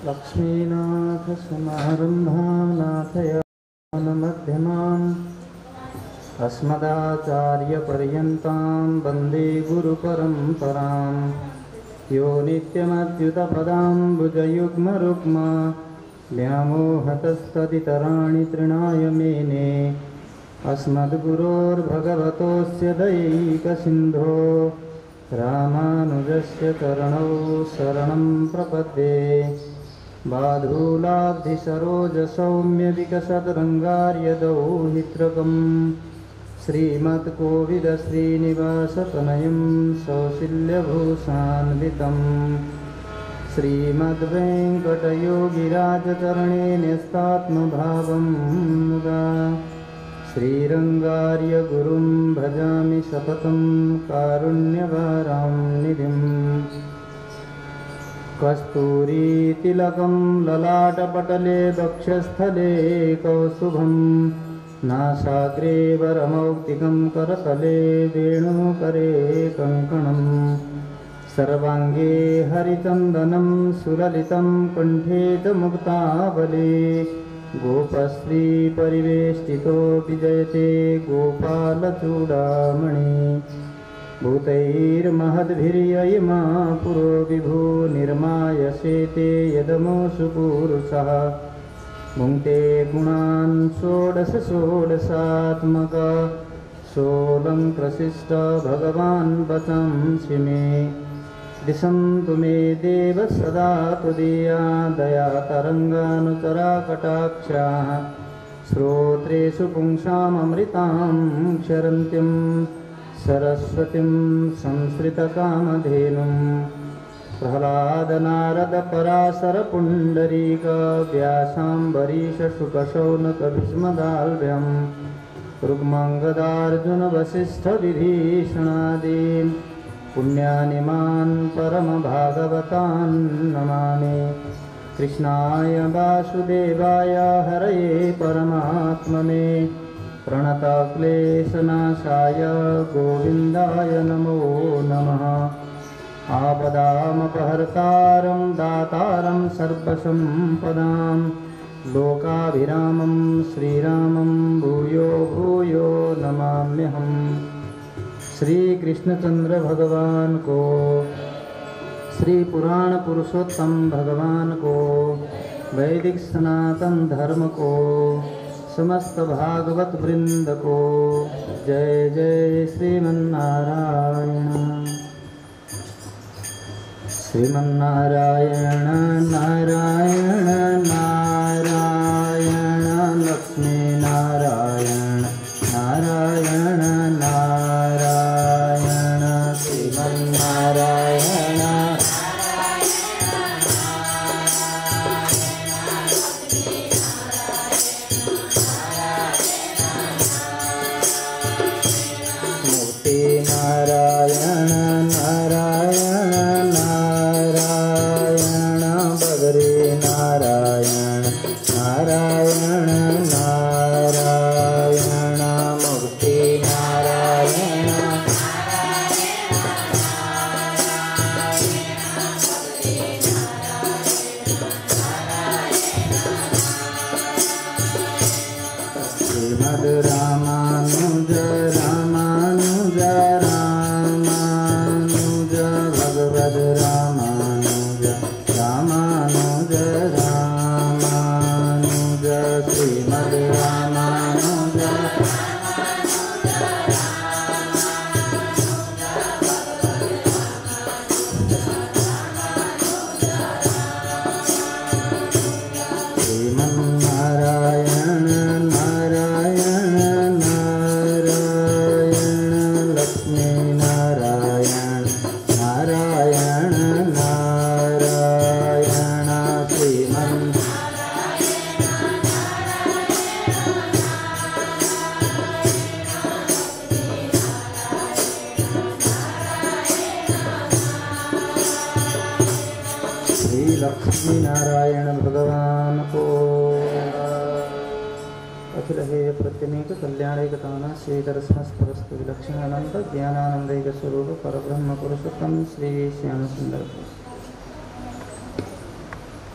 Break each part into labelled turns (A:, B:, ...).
A: लक्ष्मीनाथसमारम्भानाथयानमध्यमाम् अस्मदाचार्यपर्यन्तां वन्दे गुरुपरम्परां यो नित्यमच्युतपदाम्बुजयुग्मरुक्मा व्यामोहतस्तदितराणि तृणाय मेने अस्मद्गुरोर्भगवतोऽस्य दैकसिन्धो रामानुजस्य चरणौ शरणं प्रपद्ये बाधूलाब्धिसरोजसौम्यविकसद्रङ्गार्यदौहित्रकं श्रीमत्कोविदश्रीनिवासतनयं सौशील्यभूषान्वितं श्रीमद्वेङ्कटयोगिराजचरणे न्यस्तात्मभावं मुदा श्रीरङ्गार्यगुरुं भजामि सततं कारुण्यवारां निधिम् कस्तूरीतिलकं ललाटपटले वक्षस्थले कौस्तुभं नासाग्रे वरमौक्तिकं करतले वेणुकरे कङ्कणं सर्वाङ्गे हरिचन्दनं सुललितं कण्ठे च मुक्तावले गोपश्री परिवेष्टितो विजयते गोपालचूडामणि भूतैर्महद्भिर्ययिमा पुरो विभु निर्मायसेते यदमोऽसु पुरुषः भुङ्क्ते गुणान् षोडश षोडशात्मक सोऽलङ्कृशिष्ट भगवान् वचंसि मे दिशन्तु मे देव सदा त्वदीया दया तरङ्गानुचरा कटाक्षाः श्रोत्रेषु पुंसाममृतां क्षरन्तीं सरस्वतीं संसृतकामधेनुं प्रह्लादनारदपराशरपुण्डरीक व्यासाम्बरीशशुकशौनकभीष्मदाल्भ्यं रुक्माङ्गदार्जुनवसिष्ठविभीषणादीन् पुण्यानिमान् परमभागवतान् नमामि। कृष्णाय वासुदेवाय हरये परमात्मने प्रणतक्लेशनाशाय गोविन्दाय नमो नमः। आपदामपहर्तारं दातारं सर्वसम्पदां लोकाभिरामं श्रीरामं भूयो भूयो नमाम्यहम्। श्री कृष्णचंद्र भगवान को, श्री पुराण पुरुषोत्तम भगवान को, वैदिक सनातन धर्म को, समस्त भागवत वृंद को जय जय श्रीमन्नारायण। श्रीमन्नारायण नारायण नारायण लक्ष्मी नारायण नारायण नारायण श्रीमन्नारायण मूर्ति नारायण नारायण नारायण बगरे नारायण नारायण नारायण मूर्ति नारायण श्रीमद् रामानुज रामानुज रामानुज भगवद् रामानुज रामानुज रामानुज श्रीमद् रामानुज श्रीमन्नारायण नारायण नारायण लक्ष्मी नारायण नारायण नारायण श्रीमन् श्री लक्ष्मी नारायण भगवान को। अखिल हे प्रत्यनेक कल्याणैकताना श्रीदर्शनस्परस्तु विलक्षणानंद ज्ञानानंदैक स्वरूप परब्रह्म पुरुषोत्तम श्री श्याम सुंदर।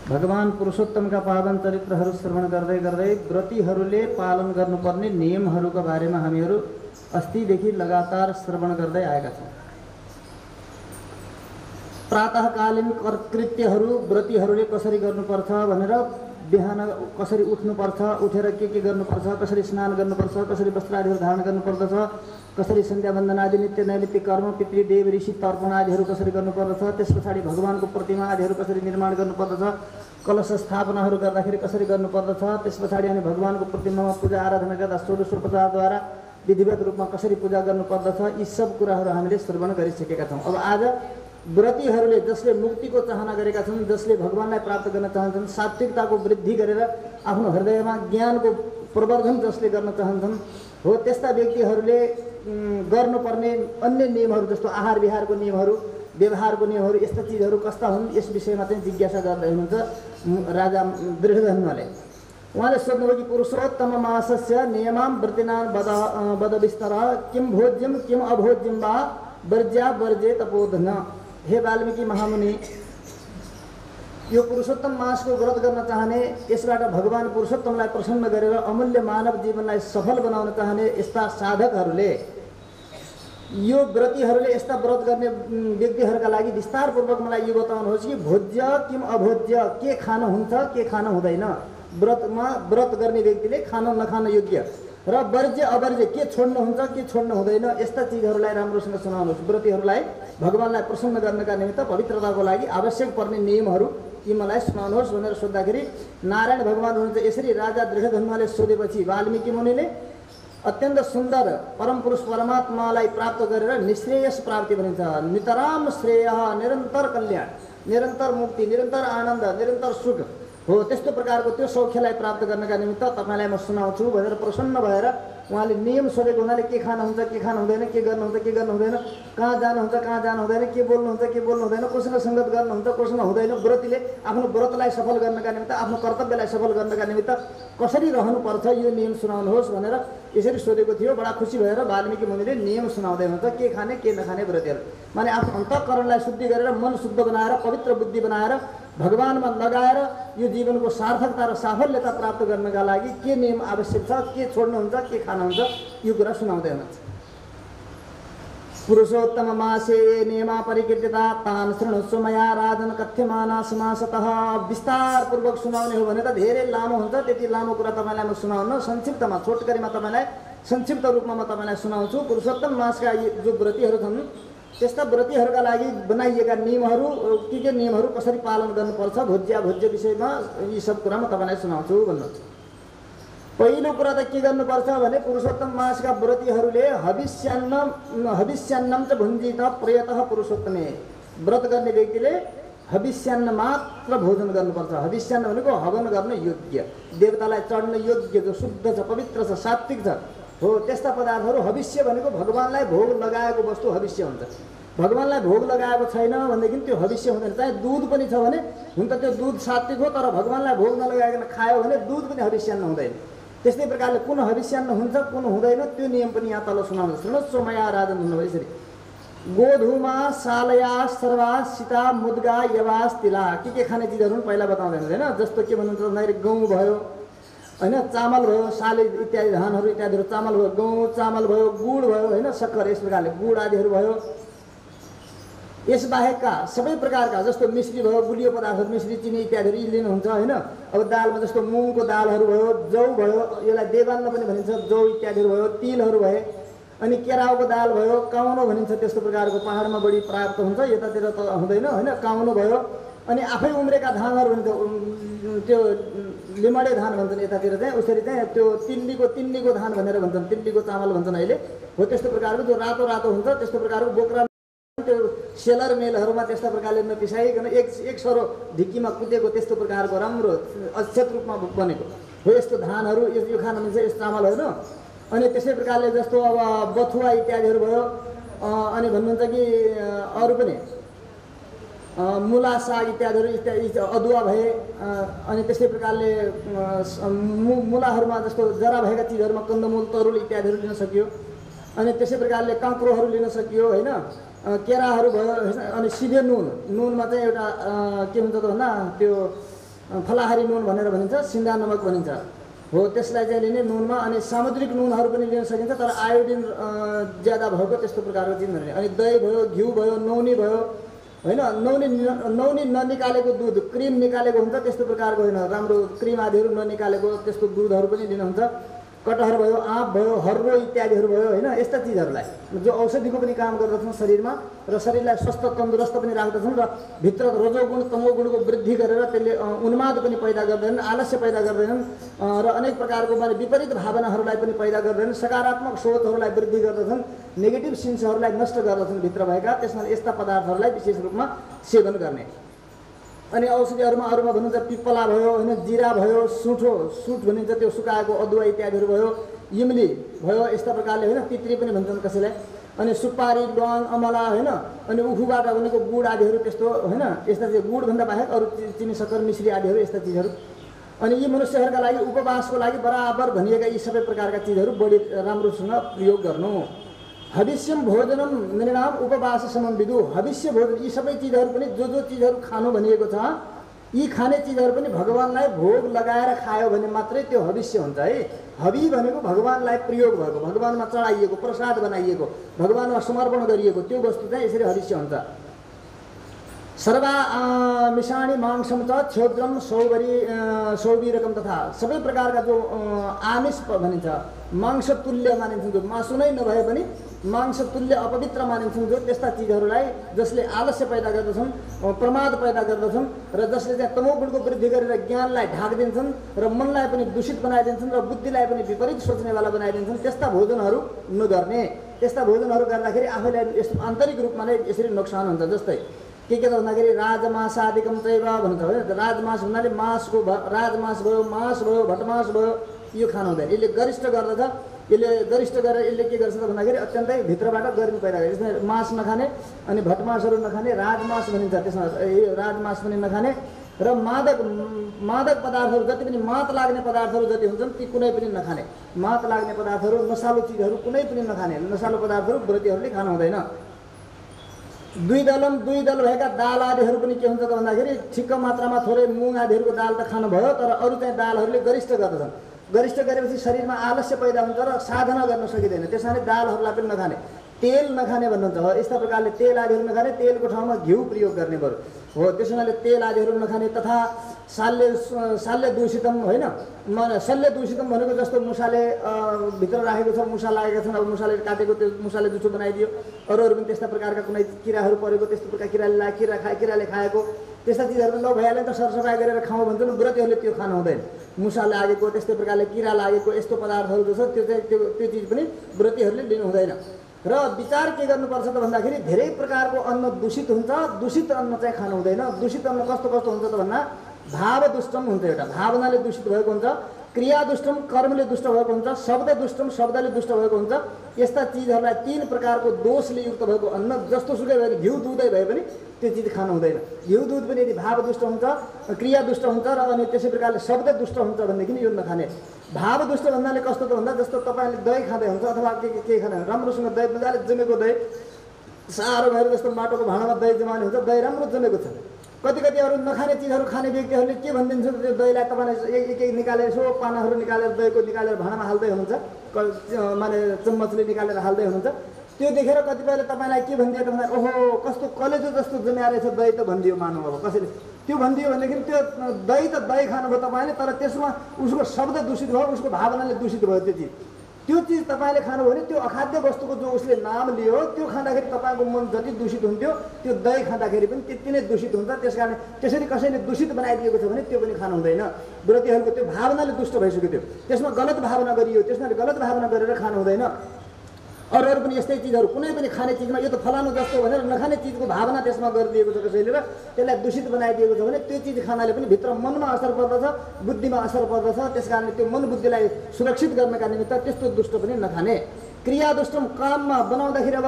A: भगवान पुरुषोत्तमका पावन चरित्रहरू श्रवण गर्दै गर्दै व्रतीहरूले पालन गर्नुपर्ने नियमहरूका बारेमा हामीहरू अस्तिदेखि लगातार श्रवण गर्दै आएका छौँ। प्रातःकालीन कृत्यहरू व्रतीहरूले कसरी गर्नुपर्छ भनेर बिहान कसरी उठ्नुपर्छ, उठेर के गर्नुपर्छ, कसरी स्नान गर्नुपर्छ, कसरी वस्त्रादिहरू धारण गर्नुपर्दछ, कसरी सन्ध्या वन्दन आदि नित्य नैमित्तिक कर्म पितृदेव ऋषि तर्पण आदिहरू कसरी गर्नुपर्दछ, त्यस पछाडि भगवानको प्रतिमा आदिहरू कसरी निर्माण गर्नुपर्दछ, कलश स्थापनाहरू गर्दाखेरि कसरी गर्नुपर्दछ, त्यस पछाडि अनि भगवानको प्रतिमामा पूजा आराधना गर्दा षोडशोपचारद्वारा विधिवत रूपमा कसरी पूजा गर्नुपर्दछ, यी सब कुराहरू हामीले श्रवण गरिसकेका छौँ। अब आज व्रतीहरूले जसले मुक्तिको चाहना गरेका छन्, जसले भगवानलाई प्राप्त गर्न चाहन्छन्, सात्विकताको वृद्धि गरेर आफ्नो हृदयमा ज्ञानको प्रवर्धन जसले गर्न चाहन्छन्, हो त्यस्ता व्यक्तिहरूले गर्नुपर्ने अन्य नियमहरू जस्तो आहार विहारको नियमहरू, व्यवहारको नियमहरू, यस्ता चिजहरू कस्ता हुन् यस विषयमा चाहिँ जिज्ञासा गर्दै हुनुहुन्छ राजा दृढधन्वले। उहाँले सोध्नुभयो कि पुरुषोत्तम मासस्य नियमां व्रतिनां वद विस्तर किं भोज्यं किं अभोज्यं वा वर्ज्या वर्जे तपोधन। हे वाल्मीकि महामुनि, यो पुरुषोत्तम मासको व्रत गर्न चाहने, यसबाट भगवान पुरुषोत्तमलाई प्रसन्न गरेर अमूल्य मानव जीवनलाई सफल बनाउन चाहने यस्ता साधकहरूले, यो व्रतीहरूले, यस्ता व्रत गर्ने व्यक्तिहरूका लागि विस्तारपूर्वक मलाई यो बताउनुहोस् कि भोज्य किम अभोज्य, के खान हुन्छ के खान हुँदैन। व्रतमा व्रत गर्ने व्यक्तिले खान नखान योग्य र वर्ज्य अवर्ज्य, के छोड्नु हुन्छ के छोड्नु हुँदैन, यस्ता चिजहरूलाई राम्रोसँग सुनाउनुहोस्। व्रतीहरूलाई भगवानलाई प्रसन्न गर्नका निमित्त पवित्रताको लागि आवश्यक पर्ने नियमहरू यी मलाई सुनाउनुहोस् भनेर सोद्धाखेरि नारायण भगवान हुनुहुन्छ। यसरी राजा दृढधनुले सोधेपछि वाल्मीकि मुनिले अत्यन्त सुन्दर परम पुरुष परमात्मालाई प्राप्त गरेर निश्रेयस प्राप्ति भनिन्छ। नितराम श्रेय, निरन्तर कल्याण, निरन्तर मुक्ति, निरन्तर आनन्द, निरन्तर सुख हो, त्यस्तो प्रकारको त्यो सौख्यलाई प्राप्त गर्नका निमित्त तपाईँलाई म सुनाउँछु भनेर प्रसन्न भएर उहाँले नियम सोधेको हुनाले के खान हुन्छ के खान हुँदैन, के गर्नुहुन्छ के गर्नु हुँदैन, कहाँ जानुहुन्छ कहाँ जानु हुँदैन, के बोल्नुहुन्छ के बोल्नु हुँदैन, कोसँग सङ्गत गर्नुहुन्छ कोसँग हुँदैन, व्रतीले आफ्नो व्रतलाई सफल गर्नका निमित्त, आफ्नो कर्तव्यलाई सफल गर्नका निमित्त कसरी रहनुपर्छ यो नियम सुनाउनुहोस् भनेर यसरी सोधेको थियो। बडा खुसी भएर वाल्मीकि मुनिले नियम सुनाउँदै हुन्छ के खाने के नखाने व्रतीहरू। माने आफ्नो अन्तःकरणलाई शुद्धि गरेर मन शुद्ध बनाएर पवित्र बुद्धि बनाएर भगवानमा लगाएर यो जीवनको सार्थकता र साफल्यता प्राप्त गर्नका लागि के नियम आवश्यक छ, के छोड्नुहुन्छ के खानुहुन्छ, यो कुरा सुनाउँदै हुनुहुन्छ। पुरुषोत्तम मासे नियमा परिकीर्तिता तान शृणुस्व मया राजन कथ्यमाना समासतः। विस्तारपूर्वक सुनाउने हो भने त धेरै लामो हुन्छ, त्यति लामो कुरा तपाईँलाई म सुनाउन संक्षिप्तमा छोटकरीमा तपाईँलाई संक्षिप्त रूपमा म तपाईँलाई सुनाउँछु। पुरुषोत्तम मासका जो व्रतीहरू छन् त्यस्ता व्रतीहरूका लागि बनाइएका नियमहरू, के नियमहरू कसरी पालन गर्नुपर्छ भोज्य भोज्य विषयमा यी सब कुरा म तपाईँलाई सुनाउँछु भन्नुहुन्छ। पहिलो कुरा त के गर्नुपर्छ भने पुरुषोत्तम मासका व्रतीहरूले हविष्यान्नम च भुञ्जित प्रयतः पुरुषोत्तमे। व्रत गर्ने व्यक्तिले हविष्यान्न मात्र भोजन गर्नुपर्छ। हविष्यान्न भनेको हवन गर्न योग्य, देवतालाई चढ्न योग्य, जो शुद्ध छ, पवित्र छ, सात्विक छ हो, त्यस्ता पदार्थहरू। हविष्य भनेको भगवानलाई भोग लगाएको वस्तु हविष्य हुन्छ। भगवानलाई भोग लगाएको छैन भनेदेखि त्यो हविष्य हुँदैन। चाहे दुध पनि छ भने हुन त त्यो दुध सात्विक हो, तर भगवानलाई भोग नलगाइकन खायो भने दुध पनि हविष्यान्न हुँदैन। त्यस्तै प्रकारले कुन हविष्यान्न हुन्छ कुन हुँदैन त्यो नियम पनि यहाँ तल सुनाउँछ। सुन्नुहोस्, सोमया राजन भन्नुभयो यसरी। गोधुमा सालया सर्वा सीता मुद्गा यवास तिला। के खाने चिजहरू पनि पहिला बताउँदैन होइन। जस्तो के भन्नुहुन्छ भन्दाखेरि गहुँ भयो होइन, चामल भयो, साले इत्यादि धानहरू इत्यादिहरू चामल भयो, गहुँ चामल भयो, गुड भयो होइन, सक्खर, यस प्रकारले गुड आदिहरू भयो। यसबाहेकका सबै प्रकारका जस्तो मिश्री भयो, गुलियो पदार्थहरू, मिश्री, चिनी इत्यादिहरू यी लिनुहुन्छ होइन। अब दालमा जस्तो मुङको दालहरू भयो, जौ भयो, यसलाई देवान्न पनि भनिन्छ, जौ इत्यादिहरू भयो, तिलहरू भए, अनि केराउको दाल भयो, काउनो भनिन्छ, त्यस्तो प्रकारको पहाडमा बढी प्राप्त हुन्छ, यतातिर त हुँदैन होइन। काउनो भयो, अनि आफै उम्रेका धानहरू भन्छ, त्यो लिमडे धान भन्छन् यतातिर चाहिँ, उसरी चाहिँ त्यो तिल्लीको धान भनेर भन्छन्, तिल्लीको चामल भन्छन् अहिले हो। त्यस्तो प्रकारको जो रातो रातो हुन्छ, त्यस्तो प्रकारको बोक्रा त्यो सेलर मेलहरूमा त्यस्ता प्रकारले नपिसाइकन एक सरो ढिक्कीमा कुटेको त्यस्तो प्रकारको राम्रो अक्षत रूपमा बनेको हो यस्तो धानहरू यो खान मिल्छ, यस्तो चामलहरू। अनि त्यसै प्रकारले जस्तो अब बथुवा इत्यादिहरू भयो, अनि भन्नुहुन्छ कि अरू पनि मुला साग इत्यादिहरू इत्यादि, अदुवा भए, अनि त्यस्तै प्रकारले मुलाहरूमा जस्तो जरा भएका चिजहरूमा कन्दमूल, तरुल इत्यादिहरू लिन सकियो। अनि त्यसै प्रकारले काँक्रोहरू लिन सकियो होइन, केराहरू भयो। अनि सिधे नुनमा चाहिँ एउटा के हुन्छ त भन्दा त्यो फलाहारी नुन भनेर भनिन्छ, सिन्धा नमक भनिन्छ हो, त्यसलाई चाहिँ लिने नुनमा। अनि सामुद्रिक नुनहरू पनि लिन सकिन्छ, तर आयोडिन ज्यादा भएको त्यस्तो प्रकारको चिजहरू। अनि दही भयो, घिउ भयो, नौनी भयो होइन। नौनी ननिकालेको दुध, क्रिम निकालेको हुन्छ, त्यस्तो प्रकारको होइन, राम्रो क्रिम आदिहरू ननिकालेको त्यस्तो दुधहरू पनि लिनुहुन्छ। कटहर भयो, आँप भयो, हर्रो इत्यादिहरू भयो होइन। यस्ता चिजहरूलाई जो औषधिको पनि काम गर्दछन् शरीरमा र शरीरलाई स्वस्थ तन्दुरुस्त पनि राख्दछन् र भित्र रजोगुण तमोगुणको वृद्धि गरेर त्यसले उन्माद पनि पैदा गर्दैनन्, आलस्य पैदा गर्दैनन् र अनेक प्रकारको माने विपरीत भावनाहरूलाई पनि पैदा गर्दैनन्, सकारात्मक सोचहरूलाई वृद्धि गर्दछन्, नेगेटिभ सिन्सहरूलाई नष्ट गर्दछन् भित्र भएका। त्यसमा यस्ता पदार्थहरूलाई विशेष रूपमा सेवन गर्ने। अनि औषधिहरूमा अरूमा भन्नुहुन्छ पिप्पला भयो होइन, जिरा भयो, सुठ भनिन्छ त्यो सुकाएको अदुवा इत्यादिहरू भयो, इमली भयो, यस्ता प्रकारले होइन। तित्री पनि भन्छन् कसैलाई। अनि सुपारी, ल्वाङ, अमला होइन। अनि उखुबाट बनेको गुड आदिहरू त्यस्तो होइन। यस्ता चाहिँ गुडभन्दा बाहेक अरू चिनी, सक्खर, मिश्री आदिहरू यस्ता चिजहरू। अनि यी मनुष्यहरूका लागि उपवासको लागि बराबर भनिएका यी सबै प्रकारका चिजहरू बढी राम्रोसँग प्रयोग गर्नु। हविष्यम भोजनम निर्णाम उपवास समम विदु। हविष्य भोजन यी सबै चिजहरू पनि जो चिजहरू खानु भनिएको छ यी खाने चिजहरू पनि भगवानलाई भोग लगाएर खायो भने मात्रै त्यो हविष्य हुन्छ है। हवि भनेको भगवानलाई प्रयोग भएको, भगवानमा चढाइएको, प्रसाद बनाइएको, भगवानमा समर्पण गरिएको त्यो वस्तु चाहिँ यसरी हविष्य हुन्छ। सर्वा मिषाणी मांसम च क्षौद्रम सौवीरकम तथा सबै प्रकारका जो आमिष भनिन्छ, मांस तुल्य मानिन्छन्, जो मासु नै नभए पनि मांस तुल्य अपवित्र मानिन्छन्, जो त्यस्ता चिजहरूलाई जसले आलस्य पैदा गर्दछन्, प्रमाद पैदा गर्दछन् र जसले चाहिँ तमोगुणको वृद्धि गरेर ज्ञानलाई ढाकिदिन्छन् र मनलाई पनि दूषित बनाइदिन्छन् र बुद्धिलाई पनि विपरीत सोच्नेवाला बनाइदिन्छन्, त्यस्ता भोजनहरू नगर्ने। त्यस्ता भोजनहरू गर्दाखेरि आफैलाई यस्तो आन्तरिक रूपमा नै यसरी नोक्सान हुन्छ। जस्तै के त भन्दाखेरि राजमासादिकम चैव भन्छ होइन। राजमास भन्नाले मासको राजमास भयो, मास भयो, भटमास भयो, यो खानु हुँदैन। यसले गरिष्ठ गर्दछ। यसले गरिष्ठ गरेर यसले के गर्छ त भन्दाखेरि अत्यन्तै भित्रबाट गर्मी पैदा गर्छ। यसमा मास नखाने अनि भटमासहरू नखाने, राजमास भनिन्छ त्यसमा, यो राजमास पनि नखाने र मादक पदार्थहरू जति पनि मात लाग्ने पदार्थहरू जति हुन्छन् ती कुनै पनि नखाने। मात लाग्ने पदार्थहरू, नसालु चिजहरू कुनै पनि नखाने। नसालु पदार्थहरू व्रतीहरूले खानु हुँदैन। दुई दल भएका दाल आदिहरू पनि के हुन्छ त भन्दाखेरि ठिक्क मात्रामा थोरै मुङ आदिहरूको दाल त खानु भयो, तर अरू चाहिँ दालहरूले गरिष्ठ गर्दछन्। गरिष्ठ गरेपछि शरीरमा आलस्य पैदा हुन्छ र साधना गर्न सकिँदैन। त्यसैले दालहरूलाई पनि नखाने। तेल नखाने भन्नुहुन्छ हो। यस्ता प्रकारले तेल आदिहरू नखाने, तेलको ठाउँमा घिउ प्रयोग गर्ने बरु हो। त्यसैले तेल आदिहरू नखाने तथा शाल्य दूषितम होइन। शल्य दूषितम भनेको जस्तो मुसाले भित्र राखेको छ, मुसा लागेका छन्, अब मुसाले काटेको त्यो मुसाले जुठो बनाइदियो। अरूहरू पनि त्यस्ता प्रकारका कुनै किराहरू परेको, त्यस्तो प्रकार किराले खाएको त्यस्ता चिजहरू ल भइहाल्यो नि त, सरसफाइ गरेर खाउँ भन्छन्। व्रतीहरूले त्यो खानु हुँदैन। मुसा लागेको, त्यस्तै प्रकारले किरा लागेको यस्तो पदार्थहरू जो छ त्यो चाहिँ त्यो चिज पनि व्रतीहरूले लिनु हुँदैन। र विचार के गर्नुपर्छ त भन्दाखेरि धेरै प्रकारको अन्न दूषित हुन्छ। दूषित अन्न चाहिँ खानु हुँदैन। दूषित अन्न कस्तो कस्तो हुन्छ त भन्दा भाव दुष्टम हुन्छ। एउटा भावनाले दूषित भएको हुन्छ, क्रिया दुष्टम कर्मले दुष्ट भएको हुन्छ, शब्द दुष्टम शब्दले दुष्ट भएको हुन्छ। यस्ता चिजहरूलाई तीन प्रकारको दोषले युक्त भएको अन्न जस्तो सुकै भए घिउ दुधै भए पनि त्यो चिज खानु हुँदैन। घिउ दुध पनि यदि भाव दुष्ट हुन्छ, क्रिया दुष्ट हुन्छ र अनि त्यसै प्रकारले शब्द दुष्ट हुन्छ भनेदेखि यो नखाने। भाव दुष्ट भन्नाले कस्तो त भन्दा जस्तो तपाईँले दही खाँदै हुन्छ अथवा के खाँदै हुन्छ, राम्रोसँग दही मजाले जमेको दही साह्रो भएर जस्तो माटोको भाँडामा दही जमाउने हुन्छ, दही राम्रो जमेको छ। कति अरू नखाने चिजहरू खाने व्यक्तिहरूले के भनिदिन्छ, त्यो दहीलाई तपाईँले एक निकालेर यसो पानाहरू निकालेर दहीको निकालेर भाँडामा हाल्दै हुनुहुन्छ, माने चम्मचले निकालेर हाल्दै हुनुहुन्छ। त्यो देखेर कतिपयले तपाईँलाई के भनिदियो त भन्दा ओहो कस्तो कलेजो जस्तो जम्या रहेछ दही त भनिदियो। मानौँ अब कसैले त्यो भनिदियो भनेदेखि त्यो दही त दही खानुभयो तपाईँले, तर त्यसमा उसको शब्द दूषित भयो, उसको भावनाले दूषित भयो। त्यो चिज तपाईँले खानुभयो भने त्यो अखाद्य वस्तुको जो उसले नाम लियो त्यो खाँदाखेरि तपाईँको मन जति दूषित हुन्थ्यो त्यो दही खाँदाखेरि पनि त्यति नै दूषित हुन्छ। त्यसकारण त्यसरी कसैले दूषित बनाइदिएको छ भने त्यो पनि खानु हुँदैन। व्रतीहरूको त्यो भावनाले दुष्ट भइसक्यो, त्यो त्यसमा गलत भावना गरियो, त्यसमा गलत भावना गरेर खानु हुँदैन। अरूहरू पनि यस्तै चिजहरू कुनै पनि खाने चिजमा यो त फलानु जस्तो भनेर नखाने चिजको भावना त्यसमा गरिदिएको छ कसैले र त्यसलाई दूषित बनाइदिएको छ भने त्यो चिज खानाले पनि भित्र मनमा असर पर्दछ, बुद्धिमा असर पर्दछ। त्यसकारणले त्यो मन बुद्धिलाई सुरक्षित गर्नका निमित्त त्यस्तो दुष्ट पनि नखाने। क्रिया दुष्टम काममा बनाउँदाखेरि अब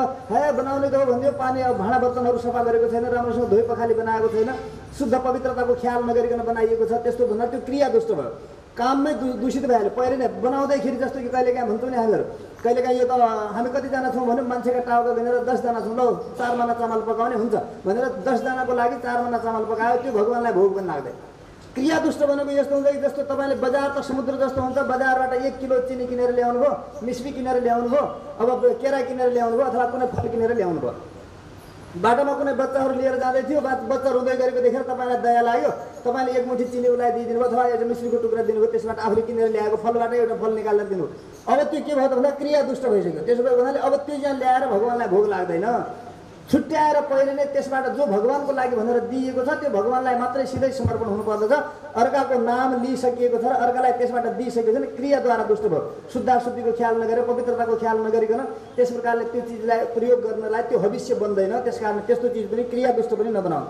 A: बनाउने त हो भनिदियो, पानी अब भाँडा बर्तनहरू सफा गरेको छैन, राम्रोसँग धोइ पखाली बनाएको छैन, शुद्ध पवित्रताको ख्याल नगरिकन बनाइएको छ, त्यस्तो भन्दा त्यो क्रिया दुष्ट भयो। काममै दूषित भइहाल्यो। पहिले नै बनाउँदैखेरि जस्तो कि कहिलेकाहीँ भन्छौँ नि हामीहरू, कहिलेकाहीँ यो त हामी कतिजना छौँ भने मान्छेका टाउका भनेर 10 जना छौँ, ल 4 मना चामल पकाउने हुन्छ भनेर 10 जनाको लागि 4 मना चामल पकायो, त्यो भगवानलाई भोग पनि लाग्दैन। क्रिया दुष्ट भनेको यस्तो हुन्छ कि जस्तो तपाईँले बजार त समुद्र जस्तो हुन्छ, बजारबाट 1 किलो चिनी किनेर ल्याउनु भयो, मिस्टी किनेर ल्याउनु भयो, अब केरा किनेर ल्याउनु भयो अथवा कुनै फल किनेर ल्याउनु भयो। बाटोमा कुनै बच्चाहरू लिएर जाँदै थियो, बच्चा रुँदै गरेको देखेर तपाईँलाई दया लाग्यो, तपाईँले 1 मुठी चिनी उसलाई दिइदिनु भयो अथवा एउटा मिस्टीको टुक्रा दिनुभयो, त्यसबाट आफूले किनेर ल्याएको फलबाट एउटा फल निकालेर दिनुभयो। अब त्यो के भयो त भन्दा क्रिया दुष्ट भइसक्यो। त्यसो भयो भन्नाले अब त्यो यहाँ ल्याएर भगवानलाई भोग लाग्दैन। छुट्याएर पहिले नै त्यसबाट जो भगवानको लागि भनेर दिएको छ त्यो भगवानलाई मात्रै सिधै समर्पण हुनुपर्दछ। अर्काको नाम लिइसकिएको छ र अर्कालाई त्यसबाट दिइसकेको छ भने क्रियाद्वारा दुष्ट भयो। शुद्धाशुद्धिको ख्याल नगरेर, पवित्रताको ख्याल नगरिकन त्यस प्रकारले त्यो चिजलाई प्रयोग गर्नलाई त्यो भविष्य बन्दैन। त्यसकारण त्यस्तो चिज पनि क्रिया दुष्ट पनि नबनाऊ।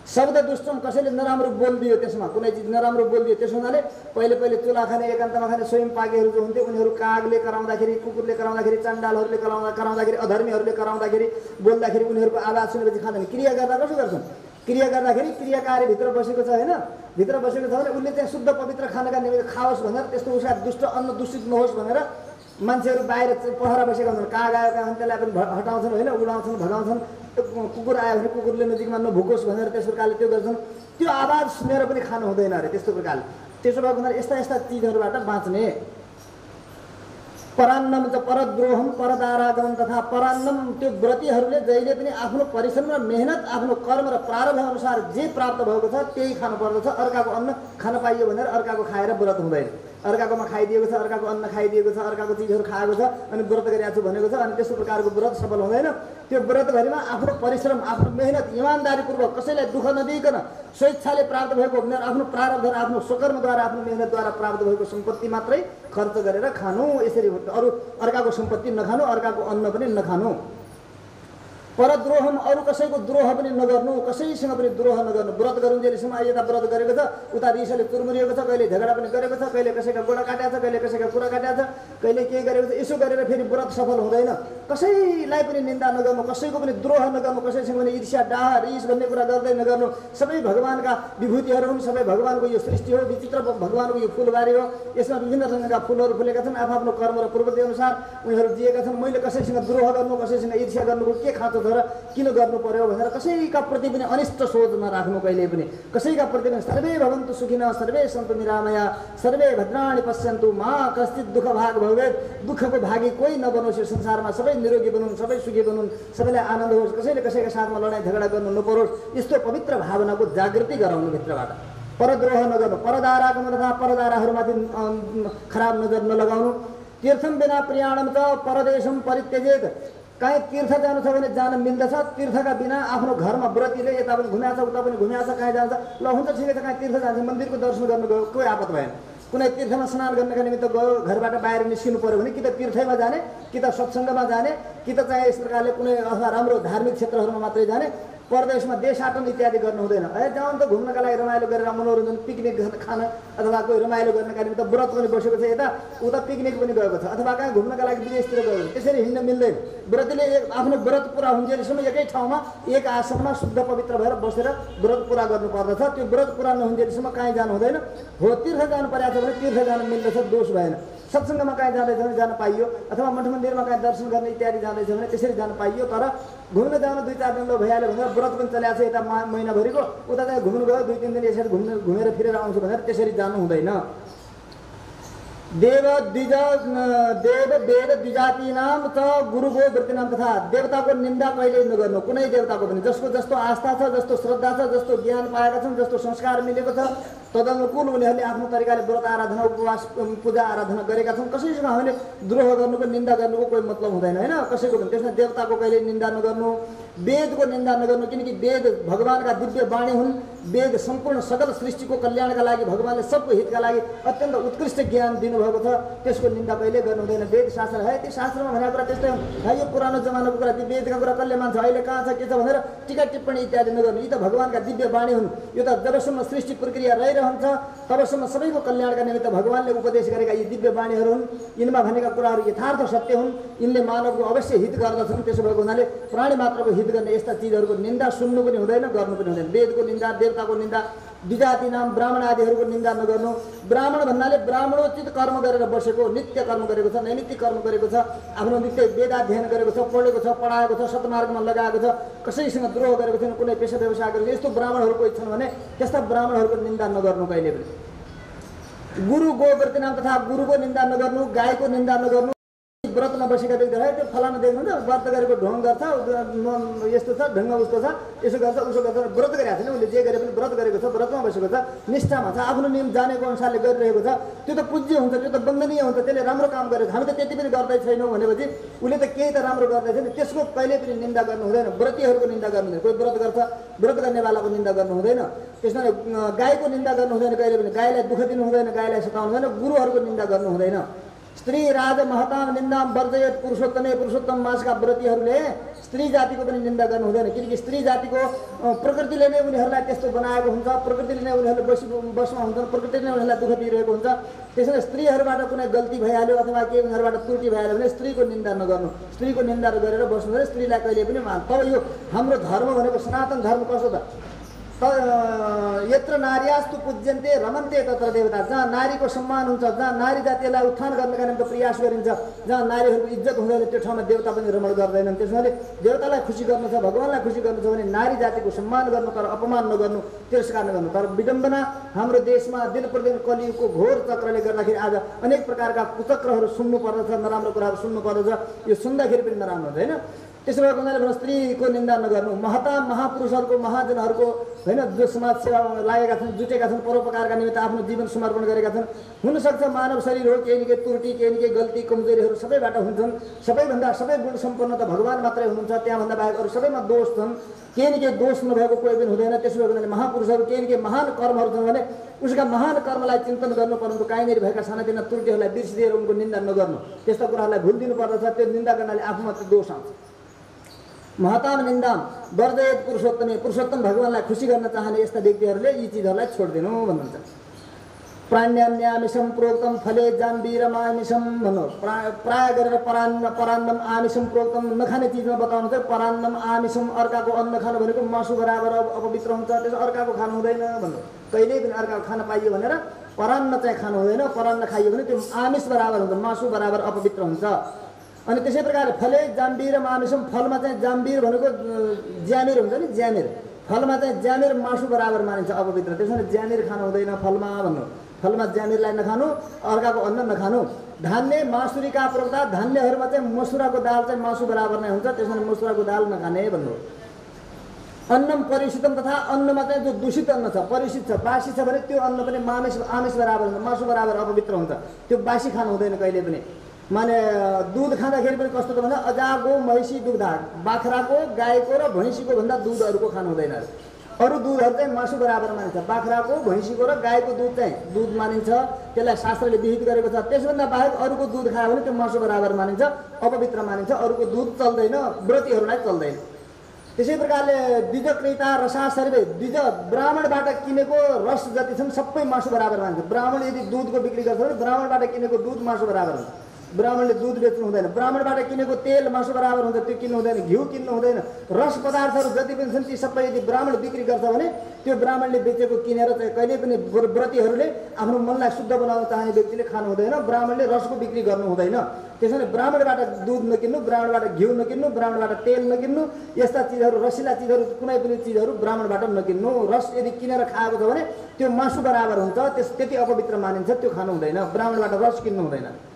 A: शब्द दुष्टम, कसैले नराम्रो बोलिदियो, त्यसमा कुनै चिज नराम्रो बोलिदियो, त्यस हुनाले पहिले चुला खाने, एकान्तमा खाने स्वयं पाकेहरू जो हुन्थे उनीहरू कागले कराउँदाखेरि, कुकुरले कराउँदाखेरि, चण्डालहरूले कराउँदाखेरि, अधर्मीहरूले कराउँदाखेरि, बोल्दाखेरि उनीहरूको आवाज सुनेपछि खाँदैन। क्रिया गर्दा कसो गर्छन्? क्रिया गर्दाखेरि क्रियाकारी भित्र बसेको छ होइन, भित्र बसेको छ भने उसले चाहिँ शुद्ध पवित्र खानका निमित्त खाओस् भनेर, त्यस्तो उसका दुष्ट अन्न दूषित नहोस् भनेर मान्छेहरू बाहिर पहरा बसेका हुन्छन्। काग आएका हुन् त्यसलाई पनि हटाउँछन् होइन, उडाउँछन्, भगाउँछन्। कुकुर आयो भने कुकुरले नजिकमा नभुकोस् भनेर त्यस प्रकारले त्यो गर्छन्। त्यो आवाज सुनेर पनि खानु हुँदैन अरे त्यस्तो प्रकारले। त्यसो भएको हुनाले यस्ता यस्ता चिजहरूबाट बाँच्ने। परान्नम च परद्रोहम परदारागमन तथा परान्नम त्यो व्रतीहरूले जहिले पनि आफ्नो परिश्रम र मेहनत आफ्नो कर्म र प्रारब्ध अनुसार जे प्राप्त भएको छ त्यही खानु पर्दछ। अर्काको अन्न खान पाइयो भनेर अर्काको खाएर व्रत हुँदैन। अर्काकोमा खाइदिएको छ, अर्काको अन्न खाइदिएको छ, अर्काको चिजहरू खाएको छ अनि व्रत गरिरहेको छु भनेको छ अनि त्यस्तो प्रकारको व्रत सफल हुँदैन। त्यो व्रतभरिमा आफ्नो परिश्रम आफ्नो मेहनत इमान्दारीपूर्वक कसैलाई दुःख नदिइकन स्वेच्छाले प्राप्त भएको भनेर आफ्नो प्रारब्ध र आफ्नो स्वकर्मद्वारा आफ्नो मेहनतद्वारा प्राप्त भएको सम्पत्ति मात्रै खर्च गरेर खानु। यसरी अरू अर्काको सम्पत्ति नखानु, अर्काको अन्न पनि नखानु। परद्रोहम अरू कसैको द्रोह पनि नगर्नु, कसैसँग पनि द्रोह नगर्नु। व्रत गरुन्जेलसम्म यता व्रत गरेको छ, उता रिसले तुरमुरिएको छ, कहिले झगडा पनि गरेको छ, कहिले कसैका गोडा काटेको छ, कहिले कसैका कुरा काटेको छ, कहिले के गरेको छ। यसो गरेर फेरि व्रत सफल हुँदैन। कसैलाई पनि निन्दा नगर्नु, कसैको पनि द्रोह नगर्नु, कसैसँग पनि ईर्ष्या डाह रिस भन्ने कुरा गर्दै नगर्नु। सबै भगवानका विभूतिहरू हुन्, सबै भगवानको यो सृष्टि हो, विचित्र भगवानको यो फुलबारी हो। यसमा विभिन्न रङका फुलहरू फुलेका छन्। आफ्नो कर्म र प्रवृत्ति अनुसार उनीहरू दिएका छन्। मैले कसैसँग द्रोह गर्नु, कसैसँग ईर्ष्या गर्नुको के खाँचो र किन गर्नु पर्यो भनेर कसैका प्रति पनि अनिष्ट सोच नराख्नु। कहिले पनि कसैका प्रति पनि सर्वे भवन्तु सुखिनः सर्वे सन्तु निरामया सर्वे भद्राणि पश्यन्तु मा कश्चित् दुःख भाग भवेत्। दुःखको भागी कोही नबनोस्। यो संसारमा सबै निरोगी बनुन्, सबै सुखी बनुन्, सबैलाई आनन्द होस्, कसैले कसैका साथमा लडाइँ झगडा गर्नु नपरोस्। यस्तो पवित्र भावनाको जागृति गराउनु भित्रबाट। परद्रोह नगर्नु, परदारागमन तथा परदाराहरूमाथि खराब नजर नलगाउनु। तीर्थम बिना प्रियाणम त परदेशम परित्यजेत। कहीँ तीर्थ जानु छ भने जान मिल्दछ। तीर्थका बिना आफ्नो घरमा व्रतीले यता पनि घुम्याछ उता पनि घुम्याछ, कहीँ जान्छ ल हुन्छ ठिकै छ, कहीँ तीर्थ जान्छ मन्दिरको दर्शन गर्नु गयो कोही आपत भएन। कुनै तीर्थमा स्नान गर्नका निमित्त गयो, घरबाट बाहिर निस्किनु पर्यो भने कि त तीर्थमा जाने, कि त सत्सङ्गमा जाने, कि त चाहिँ यस प्रकारले कुनै अथवा राम्रो धार्मिक क्षेत्रहरूमा मात्रै जाने। परदेशमा देशाटन इत्यादि गर्नु हुँदैन। जाउँ त घुम्नका लागि रमाइलो गरेर मनोरञ्जन पिकनिक खान अथवा कोही रमाइलो गर्नका निमित्त व्रत पनि बसेको छ, यता उता पिकनिक पनि गएको छ, अथवा कहाँ घुम्नका लागि विदेशतिर गयो भने त्यसरी हिँड्न मिल्दैन। व्रतले आफ्नो व्रत पुरा हुन्जेलसम्म एकै ठाउँमा एक आश्रममा शुद्ध पवित्र भएर बसेर व्रत पुरा गर्नु पर्दछ। त्यो व्रत पुरा नहुन्जेलसम्म कहीँ जानु हुँदैन। हो तीर्थ जानु परेको छ भने तीर्थ जानु मिल्दछ, दोष भएन। सत्सङ्गमा कहीँ जाँदैछ भने जान पाइयो, अथवा मठ मन्दिरमा कहीँ दर्शन गर्ने इत्यादि जाँदैछ भने त्यसरी जान पाइयो। तर घुम्न जानु 2-4 दिन भइहाल्यो भनेर व्रत पनि चलेको छ यता महिनाभरिको, उता चाहिँ घुम्नु गयो 2-3 दिन यसरी घुमेर फिरेर आउँछु भनेर त्यसरी जानु हुँदैन। देव वेद द्विजातीनाम त गुरुको वृत्तिनाम तथा देवताको निन्दा कहिले नगर्नु। कुनै देवताको पनि जसको जस्तो आस्था छ, जस्तो श्रद्धा छ, जस्तो ज्ञान पाएका छन्, जस्तो संस्कार मिलेको छ तदनुकूल उनीहरूले आफ्नो तरिकाले व्रत आराधना उपवास पूजा आराधना गरेका छन्। कसैसँग हामीले द्रोह गर्नुको निन्दा गर्नुको कोही मतलब हुँदैन होइन कसैको पनि। त्यसमा देवताको कहिले निन्दा नगर्नु, वेदको निन्दा नगर्नु, किनकि वेद भगवानका दिव्य वाणी हुन्। वेद सम्पूर्ण सकल सृष्टिको कल्याणका लागि भगवानले सबको हितका लागि अत्यन्त उत्कृष्ट ज्ञान दिनुभएको छ। त्यसको निन्दा कहिले गर्नु हुँदैन। वेद शास्त्र है, त्यो शास्त्रमा भनेको कुरा त्यस्तै हो। यो पुरानो जमानाको कुरा, ती वेदका कुरा कसले मान्छ, अहिले कहाँ छ के छ भनेर टिका टिप्पणी इत्यादि नगर्नु। यी त भगवानका दिव्य वाणी हुन्। यो त जबसम्म सृष्टि प्रक्रिया रहिरहन्छ तबसम्म सबैको कल्याणका निमित्त भगवानले उपदेश गरेका यी दिव्य वाणीहरू हुन्। यिनमा भनेका कुराहरू यथार्थ सत्य हुन्। यिनले मानवको अवश्य हित गर्दछन्। त्यसो भएको हुनाले प्राणी मात्रको हित गर्ने यस्ता चिजहरूको निन्दा सुन्नु पनि हुँदैन, गर्नु पनि हुँदैन। वेदको निन्दा, देवताको निन्दा, द्विजाति नाम ब्राह्मण आदिहरूको निन्दा नगर्नु। ब्राह्मण भन्नाले ब्राह्मणोचित कर्म गरेर बसेको, नित्य कर्म गरेको छ, नैमित्तिक कर्म गरेको छ, आफ्नो नित्य वेदाध्ययन गरेको छ, पढेको छ, पढाएको छ, सत्मार्गमा लगाएको छ, कसैसँग द्रोह गरेको छैन, कुनै पेसा व्यवसाय गरेको यस्तो ब्राह्मणहरू कोही छन् भने त्यस्ता ब्राह्मणहरूको निन्दा नगर्नु कहिले पनि। गुरु गोव्रती नाम तथा गुरुको निन्दा नगर्नु, गाईको निन्दा नगर्नु। व्रतमा बसेका व्यक्तिहरू है त्यो फलाना देख्नुहुन्छ व्रत गरेको ढोङ गर्छ, यस्तो छ ढङ्ग उस्तो छ, यसो गर्छ उसो गर्छ, व्रत गरिरहेको छैन। उसले जे गरे पनि व्रत गरेको छ, व्रतमा बसेको छ, निष्ठामा छ, आफ्नो नियम जानेको अनुसारले गरिरहेको छ। त्यो त पूज्य हुन्छ, त्यो त वन्दनीय हुन्छ, त्यसले राम्रो काम गरेको छ। हामी त त्यति पनि गर्दै छैनौँ भनेपछि उसले त केही त राम्रो गर्दै छैन, त्यसको कहिले पनि निन्दा गर्नु हुँदैन। व्रतीहरूको निन्दा गर्नु हुँदैन। कोही व्रत गर्छ, व्रत गर्नेवालाको निन्दा गर्नु हुँदैन। त्यसमा गाईको निन्दा गर्नु हुँदैन कहिले पनि। गाईलाई दुःख दिनु हुँदैन, गाईलाई सताउनु हुँदैन। गुरुहरूको निन्दा गर्नु हुँदैन। स्त्री राज महताम निन्दाम वर्जयत पुरुषोत्तमे पुरुषोत्तम मासका व्रतीहरूले स्त्री जातिको पनि निन्दा गर्नु हुँदैन। किनकि स्त्री जातिको प्रकृतिले नै उनीहरूलाई त्यस्तो बनाएको हुन्छ, प्रकृतिले नै उनीहरूले बसमा हुन्छन्, प्रकृतिले नै उनीहरूलाई दुःख दिइरहेको हुन्छ। त्यसैले स्त्रीहरूबाट कुनै गल्ती भइहाल्यो अथवा केही उनीहरूबाट त्रुटि भइहाल्यो भने स्त्रीको निन्दा नगर्नु। स्त्रीको निन्दा गरेर बस्नु हुँदैन, स्त्रीलाई कहिले पनि मान। तर यो हाम्रो धर्म भनेको सनातन धर्म कस्तो त यत्र नार्यास्तु पूज्यन्ते रमन्ते तत्र देवता, जहाँ नारीको सम्मान हुन्छ, जहाँ नारी जातिलाई उत्थान गर्नका निम्ति प्रयास गरिन्छ, जहाँ नारीहरूको इज्जत हुँदैन त्यो ठाउँमा देवता पनि रमण गर्दैनन्। त्यसैले देवतालाई खुसी गर्नु छ, भगवानलाई खुसी गर्नु छ भने नारी जातिको सम्मान गर्नु, तर अपमान नगर्नु, तिरस्कार नगर्नु। तर विडम्बना हाम्रो देशमा दिन प्रतिदिन कलियुगको घोर चक्रले गर्दाखेरि आज अनेक प्रकारका कुचक्रहरू सुन्नु पर्दछ, नराम्रो कुराहरू सुन्नु पर्दछ। यो सुन्दाखेरि पनि नराम्रो हुन्छ होइन। त्यसो भएको हुनाले स्त्रीको निन्दा नगर्नु। महता महापुरुषहरूको महाजनहरूको होइन जो समाज सेवामा लागेका छन्, जुटेका छन्, परोपकारका निमित्त आफ्नो जीवन समर्पण गरेका छन्। हुनसक्छ मानव शरीर हो, केही न केही त्रुटि, केही न केही गल्ती कमजोरीहरू सबैबाट हुन्छन्। सबैभन्दा सबै गुण सम्पन्न त भगवान मात्रै हुनुहुन्छ, त्यहाँभन्दा बाहेक अरू सबैमा दोष छन्। केही न केही दोष नभएको कोही पनि हुँदैन। त्यसो भएको हुनाले महापुरुषहरू केही न केही महान कर्महरू छन् भने उसका महान कर्मलाई चिन्तन गर्नु, परन्तु कहीँनिर भएका सानातिना त्रुटिहरूलाई बिर्सिदिएर उनको निन्दा नगर्नु। त्यस्ता कुराहरूलाई भुलिदिनु पर्दछ। त्यो निन्दा गर्नाले आफू मात्रै दोष आउँछ। महताम निन्दाम वर्जयत पुरुषोत्तम, पुरुषोत्तम भगवानलाई खुसी गर्न चाहने यस्ता व्यक्तिहरूले यी चिजहरूलाई छोडिदिनु भन्नुहुन्छ। प्राण्यान्यामिषम प्रोक्तम फले जाम्बीरमामिषम भन्नु। प्राय गरेर परान्नम आमिषम प्रोक्तम, नखाने चिजमा बताउनु चाहिँ परान्नम आमिषम, अर्काको अन्न खानु भनेको मासु बराबर अपवित्र हुन्छ। त्यसो अर्काको खानु हुँदैन भन्नु। कहिल्यै पनि अर्काको खान पाइयो भनेर परान्न चाहिँ खानु हुँदैन। परान्न खाइयो भने त्यो आमिष बराबर हुन्छ, मासु बराबर अपवित्र हुन्छ। अनि त्यसै प्रकारले फले जाम्बीर मामिषम, फलमा चाहिँ जाम्बीर भनेको ज्यामिर हुन्छ नि, ज्यामिर। फलमा चाहिँ ज्यामिर मासु बराबर मानिन्छ अपवित्र। त्यसैले ज्यामिर खानु हुँदैन फलमा भन्नु। फलमा ज्यामिरलाई नखानु, अर्काको अन्न नखानु। धान्य मासुरीका प्रोक्ता, धान्यहरूमा चाहिँ मसुराको दाल चाहिँ मासु बराबर नै हुन्छ, त्यसैले मसुराको दाल नखाने भन्नु। अन्नम परिषितम, तथा अन्नमा चाहिँ जो दूषित अन्न छ, परिषित छ, बासी छ भने त्यो अन्न पनि आमिष बराबर हुन्छ, मासु बराबर अपवित्र हुन्छ। त्यो बासी खानु हुँदैन कहिले पनि। माने दुध खाँदाखेरि पनि कस्तो त भन्दा अजागो महिषी दुग्धा, बाख्राको गाईको र भैँसीको भन्दा दुधहरूको खानु हुँदैन। अरू दुधहरू चाहिँ मासु बराबर मानिन्छ। बाख्राको भैँसीको र गाईको दुध चाहिँ दुध मानिन्छ, त्यसलाई शास्त्रले विहित गरेको छ। त्यसभन्दा बाहेक अरूको दुध खायो भने त्यो मासु बराबर मानिन्छ, अपवित्र मानिन्छ। अरूको दुध चल्दैन, व्रतीहरूलाई चल्दैन। त्यसै प्रकारले द्विजकृता रसा सर्वे, द्विज ब्राह्मणबाट किनेको रस जति छन् सबै मासु बराबर मानिन्छ। ब्राह्मण यदि दुधको बिक्री गर्छ भने ब्राह्मणबाट किनेको दुध मासु बराबर हुन्छ। ब्राह्मणले दुध बेच्नु हुँदैन। ब्राह्मणबाट किनेको तेल मासु बराबर हुन्छ, त्यो किन्नु हुँदैन। घिउ किन्नु हुँदैन। रस पदार्थहरू जति पनि छन् ती सबै यदि ब्राह्मण बिक्री गर्छ भने त्यो ब्राह्मणले बेचेको किनेर चाहिँ कहिले पनि व्रतीहरूले आफ्नो मनलाई शुद्ध बनाउन चाहने व्यक्तिले खानु हुँदैन। ब्राह्मणले रसको बिक्री गर्नु हुँदैन। त्यसैले ब्राह्मणबाट दुध नकिन्नु, ब्राह्मणबाट घिउ नकिन्नु, ब्राह्मणबाट तेल नकिन्नु। यस्ता चिजहरू, रसिला चिजहरू, कुनै पनि चिजहरू ब्राह्मणबाट नकिन्नु। रस यदि किनेर खाएको छ भने त्यो मासु बराबर हुन्छ, त्यति अपवित्र मानिन्छ, त्यो खानु हुँदैन। ब्राह्मणबाट रस किन्नु हुँदैन।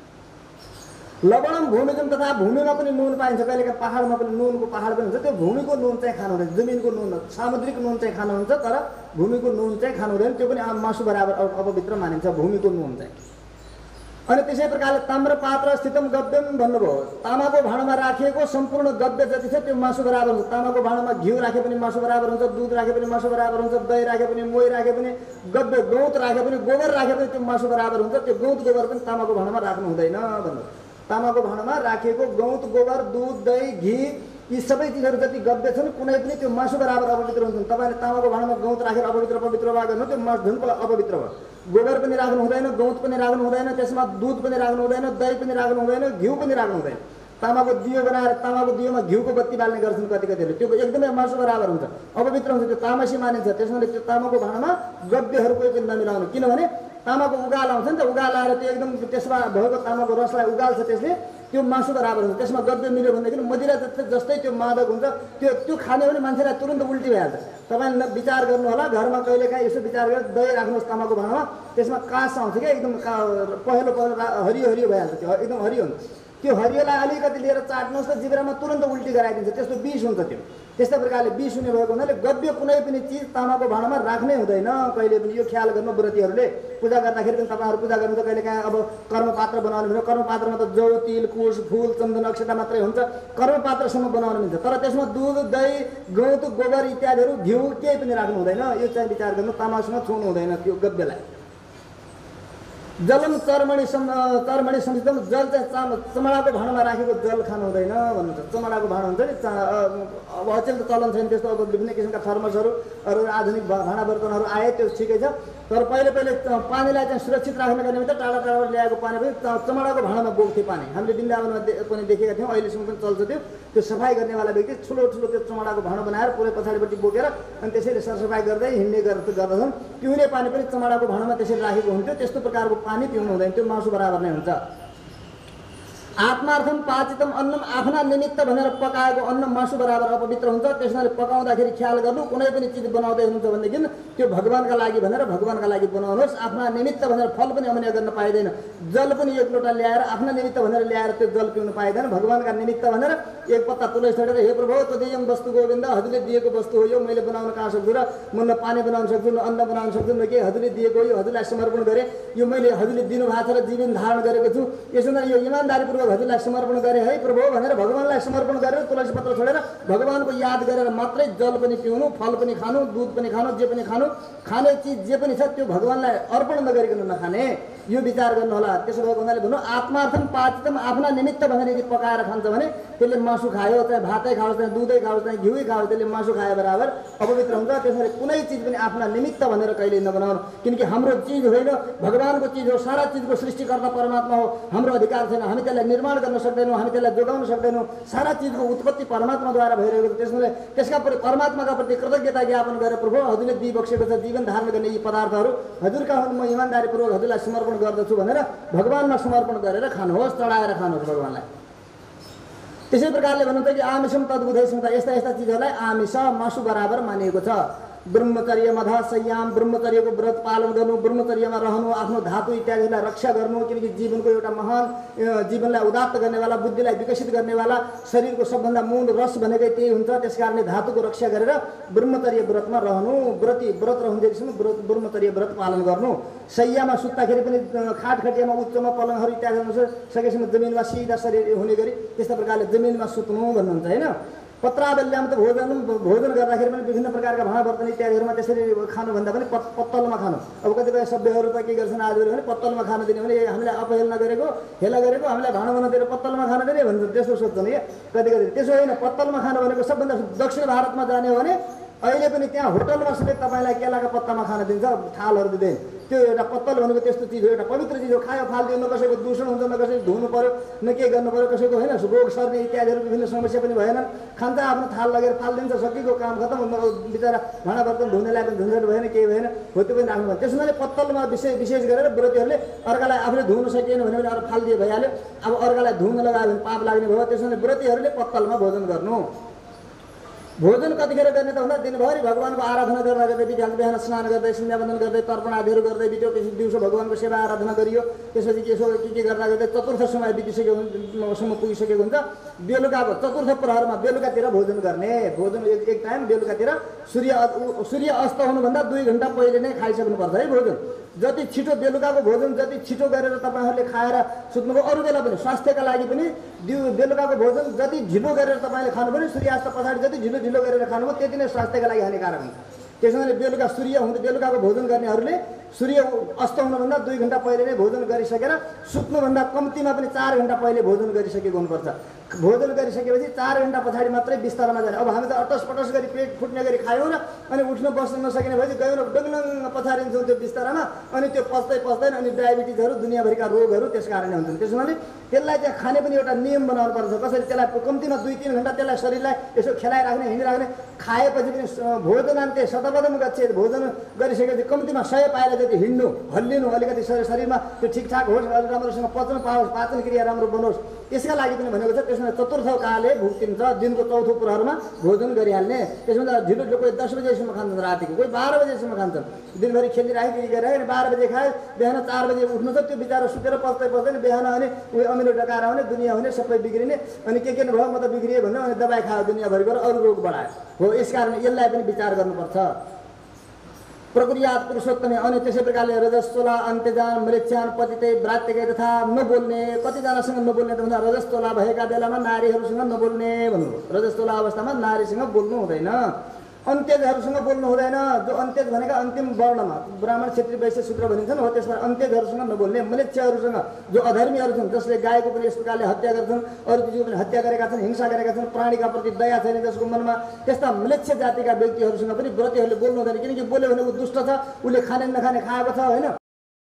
A: लवणम भूमिजम, तथा भूमिमा पनि नुन पाइन्छ। कहिलेका पहाडमा पनि नुनको पहाड पनि हुन्छ, त्यो भूमिको नुन चाहिँ खानु हुँदैन। जमिनको नुन, सामुद्रिक नुन चाहिँ खानु हुन्छ, तर भूमिको नुन चाहिँ खानु हुँदैन। त्यो पनि मासु बराबर अपवित्र मानिन्छ, भूमिको नुन चाहिँ। अनि त्यसै प्रकारले ताम्रपात्र स्थितम गव्यम भन्नुभयो। तामाको भाँडामा राखिएको सम्पूर्ण गव्य जति छ त्यो मासु बराबर हुन्छ। तामाको भाँडामा घिउ राखे पनि मासु बराबर हुन्छ, दुध राखे पनि मासु बराबर हुन्छ, दही राखे पनि, मोही राखे पनि, गव्य गौत राखे पनि, गोबर राखे पनि त्यो मासु बराबर हुन्छ। त्यो गौत गोबर पनि तामाको भाँडामा राख्नु हुँदैन भन्नु। तामाको भाँडामा राखेको गौत गोबर, दुध, दही, घी यी सबै चिजहरू जति गव्य छन् कुनै पनि त्यो मासु बराबर अपवित्र हुन्छन्। तपाईँले तामाको भाँडामा गौत राखेर अपवित्र वा गर्नु, त्यो मासु झन् अपवित्र भयो। गोबर पनि राख्नु हुँदैन, गौत पनि राख्नु हुँदैन, त्यसमा दुध पनि राख्नु हुँदैन, दही पनि राख्नु हुँदैन, घिउ पनि राख्नु हुँदैन। तामाको दियो बनाएर तामाको दियोमा घिउको बत्ती बाल्ने गर्छन् कतिले, त्यो एकदमै मासु बराबर हुन्छ, अपवित्र हुन्छ, त्यो तामसी मानिन्छ। त्यसैले त्यो तामाको भाँडामा गव्यहरू कोही पनि नमिलाउनु। किनभने तामाको उगाल आउँछ नि त, उगाल आएर त्यो एकदम त्यसमा भएको तामाको रसलाई उगाल्छ, त्यसले त्यो मासु बराबर हुन्छ। त्यसमा गव्य मिल्यो भनेदेखि मदिरा जस्तै त्यो मादक हुन्छ। त्यो खाने भने मान्छेलाई तुरन्त उल्टी भइहाल्छ। तपाईँले विचार गर्नु होला, घरमा कहिलेकाहीँ यसो विचार गरेर दही राख्नुहोस् तामाको भाँडामा, त्यसमा काँस आउँछ क्या, एकदम पहेँलो हरियो हरियो भइहाल्छ, त्यो एकदम हरियो हुन्छ। त्यो हरियोलाई अलिकति लिएर चाट्नुहोस् त जिब्रामा तुरन्त उल्टी गराइदिन्छ, त्यस्तो विष हुन्छ त्यो। त्यस्तै प्रकारले विष हुने भएको हुनाले गव्य कुनै पनि चिज तामाको भाँडामा राख्नै हुँदैन कहिले पनि। यो ख्याल गर्नु व्रतीहरूले। पूजा गर्दाखेरि पनि तपाईँहरू पूजा गर्नु त कहिलेकाहीँ अब कर्मपात्र बनाउनु भने कर्मपात्रमा त जौ, तिल, कुश, फुल, चन्दन, अक्षता मात्रै हुन्छ, कर्मपात्रसम्म बनाउनु मिल्छ। तर त्यसमा दुध, दही, गौत, गोबर इत्यादिहरू, घिउ केही पनि राख्नु हुँदैन। यो चाहिँ विचार गर्नु, तामासँग छुनु हुँदैन त्यो गव्यलाई। जलम चर्मणी संसितम, जल चाहिँ चमडाको भाँडामा राखेको जल खानु हुँदैन भन्नुहुन्छ। चमडाको भाँडा हुन्छ नि, अब अचेल त चलन छैन त्यस्तो, अब विभिन्न किसिमका थर्मसहरू अरू आधुनिक भाँडा बर्तनहरू आए, त्यो ठिकै छ। तर पहिले पानीलाई चाहिँ सुरक्षित राख्नका निमित्त टाढा टाढाबाट ल्याएको पानी पनि चमडाको भाँडामा बोक्थे पानी। हामीले वृन्दावनमा पनि देखेका थियौँ, अहिलेसम्म पनि चल्छ त्यो सफाइ गर्नेवाला व्यक्ति ठुलो ठुलो त्यो चमडाको भाँडा बनाएर पुरै पछाडिपट्टि बोकेर अनि त्यसैले सरसफाइ गर्दै हिँड्ने गर्दछन्। पिउने पानी पनि चमडाको भाँडामा त्यसरी राखेको हुन्थ्यो। त्यस्तो प्रकारको पानी पिउनु हुँदैन, त्यो मासु बराबर नै हुन्छ। आत्मार्थम पाचितम अन्नम, आफ्ना निमित्त भनेर पकाएको अन्न मासु बराबर अपवित्र हुन्छ। त्यसैले पकाउँदाखेरि ख्याल गर्नु, कुनै पनि चिज बनाउँदै हुनुहुन्छ भनेदेखि त्यो भगवानका लागि भनेर भगवानका लागि बनाउनुहोस्। आफ्ना निमित्त भनेर फल पनि अमन्य गर्न पाइँदैन। जल पनि एक लोटा ल्याएर आफ्ना निमित्त भनेर ल्याएर त्यो जल पिउनु पाइँदैन। भगवानका निमित्त भनेर एक पत्ता तुलसी छोडेर हे प्रभु तदेयम वस्तु गोविन्द, हजुरले दिएको वस्तु हो यो, मैले बनाउन कहाँ सक्छु र म न पानी बनाउन सक्छु न अन्न बनाउन सक्छु न के, हजुरले दिएको हो यो, हजुरलाई समर्पण गरेँ, यो मैले हजुरले दिनुभएको छ र जीवन धारण गरेको छु, यसो यो इमान्दारीपूर्वक हजुरलाई समर्पण गरे है प्रभु भनेर भगवानलाई समर्पण गरेर तुलसी पत्र छोडेर भगवानको याद गरेर मात्रै जल पनि पिउनु, फल पनि खानु, दुध पनि खानु, जे पनि खानु, खाने चिज जे पनि छ त्यो भगवानलाई अर्पण नगरिकन नखाने, यो विचार गर्नु होला। त्यसो भएको हुनाले भन्नु आत्मार्थम पाचितम, आफ्ना निमित्त भनेर यदि पकाएर खान्छ भने त्यसले मासु खायो, चाहे भातै खाओस्, चाहे दुधै खाओस्, चाहे घिउै खाओस्, त्यसले मासु खाए बराबर अपवित्र हुन्छ। त्यसरी कुनै चिज पनि आफ्ना निमित्त भनेर कहिले नबनाउनु, किनकि हाम्रो चिज होइन, भगवानको चिज हो, सारा चिजको सृष्टिकर्ता परमात्मा हो। हाम्रो अधिकार छैन, हामी त्यसलाई निर्माण गर्न सक्दैनौँ, हामी त्यसलाई जोगाउन सक्दैनौँ। सारा चिजको उत्पत्ति परमात्माद्वारा भइरहेको छ। त्यसले त्यसका प्रति परमात्माका प्रति कृतज्ञता ज्ञापन गरेर प्रभु हजुरले दिइबक्सेको छ जीवन धारण गर्ने यी पदार्थहरू हजुरका हुन्, म इमान्दारीपूर्वक हजुरलाई समर्पण गर्दछु भनेर भगवानमा समर्पण गरेर खानुहोस्, चढाएर खानुहोस् भगवानलाई। त्यसै प्रकारले भन्नुहुन्छ कि आमिषम तद्बुधैसम, यस्ता यस्ता चिजहरूलाई आमिष मासु बराबर मानिएको छ। ब्रह्मचर्य मधा संयाम, ब्रह्मचर्यको व्रत पालन गर्नु, ब्रह्मचर्यमा रहनु, आफ्नो धातु इत्यादिलाई रक्षा गर्नु, किनकि जीवनको एउटा महान जीवनलाई उदात्त गर्नेवाला, बुद्धिलाई विकसित गर्नेवाला, शरीरको सबभन्दा मूल रस भनेकै त्यही हुन्छ। त्यस कारणले धातुको रक्षा गरेर ब्रह्मचर्य व्रतमा रहनु, व्रत रहँदैसम्म ब्रह्मचर्य व्रत पालन गर्नु। शय्यामा सुत्दाखेरि पनि खाटखटियामा उच्चमा पलङहरू इत्यादि सकेसम्म जमिनमा सिधा शरीर हुने गरी त्यस्ता प्रकारले जमिनमा सुत्नु भन्नुहुन्छ होइन। पत्रावल्याम त भोजन गर्दाखेरि पनि विभिन्न प्रकारका भाँडा बर्तन इत्यादिहरूमा त्यसरी खानुभन्दा पनि पत्तलमा खानु। अब कतिपय सभ्यहरू त के गर्छन् आजहरू भने पत्तलमा खानु दिने भने हामीलाई अपहेल नगरेको, हेला गरेको, हामीलाई भाँडा बनाएर पत्तलमा खानु दिने भन्छ, त्यस्तो सोध्छन् क्या कति त्यसो होइन। पत्तलमा खानु भनेको सबभन्दा दक्षिण भारतमा जाने हो भने अहिले पनि त्यहाँ होटलमा समेत तपाईँलाई केलाका पत्तामा खान दिन्छ, थालहरू दिँदैन। त्यो एउटा पत्तल भनेको त्यस्तो चिज हो, एउटा पवित्र चिज हो, खायो फाल्दियो, न कसैको दूषण हुन्छ, न कसैको धुनु पऱ्यो, न के गर्नु पऱ्यो, कसैको होइन रोग सर्ने इत्यादिहरू विभिन्न समस्या पनि भएनन्। खान्छ आफ्नो थाल लगेर फालिदिन्छ, सकिएको काम खतम, बिचरा भाँडा बर्तन धुनेलाई पनि झन्झट भएन, केही भएन, हो त्यो पनि राख्नु भयो। त्यसैले पत्तलमा विशेष गरेर व्रतीहरूले अर्कालाई आफूले धुन सकिएन भने पनि अरू फालिदिए भइहाल्यो। अब अर्कालाई धुन लगायो भने पाप लाग्ने भयो। त्यसैले व्रतीहरूले पत्तलमा भोजन गर्नु। भोजन कतिखेर गर्ने त भन्दा दिनभरि भगवानको आराधना गर्दा गर्दै बिहान स्नान गर्दै सन्ध्यावन्दन गर्दै तर्पण आदिहरू गर्दै बित्यो। त्यसपछि दिउँसो भगवानको सेवा आराधना गरियो। त्यसपछि के गर्दा गर्दै चतुर्थ समय बितिसकेसम्म पुगिसकेको हुन्छ। बेलुकाको चतुर्थ प्रहरमा बेलुकातिर भोजन गर्ने। भोजन एक टाइम बेलुकातिर सूर्य अस्त हुनुभन्दा 2 घन्टा पहिले नै खाइसक्नुपर्छ है भोजन। जति छिटो बेलुकाको भोजन जति छिटो गरेर तपाईँहरूले खाएर सुत्नुभयो, अरू बेला पनि स्वास्थ्यका लागि पनि बेलुकाको भोजन जति ढिलो गरेर तपाईँले खानु पनि सूर्यास्त पछाडि जति ढिलो गरेर खानुभयो त्यति नै स्वास्थ्यका लागि हानिकारक हुन्छ। त्यसैले बेलुकाको भोजन गर्नेहरूले सूर्य अस्त हुनुभन्दा 2 घन्टा पहिले नै भोजन गरिसकेर सुत्नुभन्दा कम्तीमा पनि 4 घन्टा पहिले भोजन गरिसकेको हुनुपर्छ। भोजन गरिसकेपछि 4 घन्टा पछाडि मात्रै बिस्तारमा जाने। अब हामी त अटसपटस गरी पेट फुट्ने गरी खायौँ र अनि उठ्न बस्न नसकिने भएपछि गयौँ र डङ्लङ पछारिन्छौँ त्यो बिस्तारामा, अनि त्यो पच्दैन अनि डायबिटिजहरू दुनियाँभरिका रोगहरू त्यस कारणले हुन्छन्। त्यसैले त्यसलाई चाहिँ खाने पनि एउटा नियम बनाउनु पर्छ। कसरी त्यसलाई कम्तीमा 2-3 घन्टा त्यसलाई शरीरलाई यसो खेलाइराख्ने हिँडिराख्ने। खाएपछि पनि भोजनान्ते शतपदम गच्छेत, भोजन गरिसकेपछि कम्तीमा 100 पाइला जति हिँड्नु, हल्लिनु, अलिकति शरीरमा त्यो ठिकठाक होस्, अलिक राम्रोसँग पचन पाओस्, पाचन क्रिया राम्रो बनोस्, यसका लागि पनि भनेको छ। त्यसमा चतुर्थ काले भुक्तिन्छ, दिनको चौथो प्रहरमा भोजन गरिहाल्ने। त्यसमा ढिलो कोही 10 बजेसम्म खान्छन्, रातिको कोही 12 बजेसम्म खान्छन्। दिनभरि खेलिराखेको के गरिराख्यो, 12 बजे खायो, बिहान 4 बजे उठ्नु छ, त्यो बिचारा सुतेर पस्दैन, बिहान अनि उयो अमिलो डकारा हुने, दुनियाँ हुने, सबै बिग्रिने, अनि के भयो म त बिग्रिएँ भन्यो, अनि दबाई खायो, दुनियाँभरिको अरू रोग बढायो हो। यसकारण यसलाई पनि विचार गर्नुपर्छ। प्रक्रियात पुरुषोत्तम, अनि त्यसै प्रकारले रजस्तोला अन्त्यजान मृत्यान पतितै व्रात्यकै तथा नबोल्ने। कतिजनासँग नबोल्ने त भन्दा रजस्तोला भएका बेलामा नारीहरूसँग नबोल्ने भन्नु। रजस्तोला अवस्थामा नारीसँग बोल्नु हुँदैन। अन्त्यजहरूसँग बोल्नु हुँदैन। जो अन्त्यज भनेका अन्तिम वर्णमा ब्राह्मण क्षेत्रीय वैश्य शूद्र भनिन्छन् हो, त्यसमा अन्त्यजहरूसँग नबोल्ने। म्लेच्छहरूसँग जो अधर्मीहरू छन्, जसले गाईको पनि यस प्रकारले हत्या गर्छन्, अरू चिजको पनि हत्या गरेका छन्, हिंसा गरेका छन्, प्राणीका प्रति दया छैन जसको मनमा, त्यस्ता म्लेच्छ जातिका व्यक्तिहरूसँग पनि व्रतीहरूले बोल्नु हुँदैन। किनकि बोल्यो भने ऊ दुष्ट छ, उसले खाने नखाने खाएको छ होइन,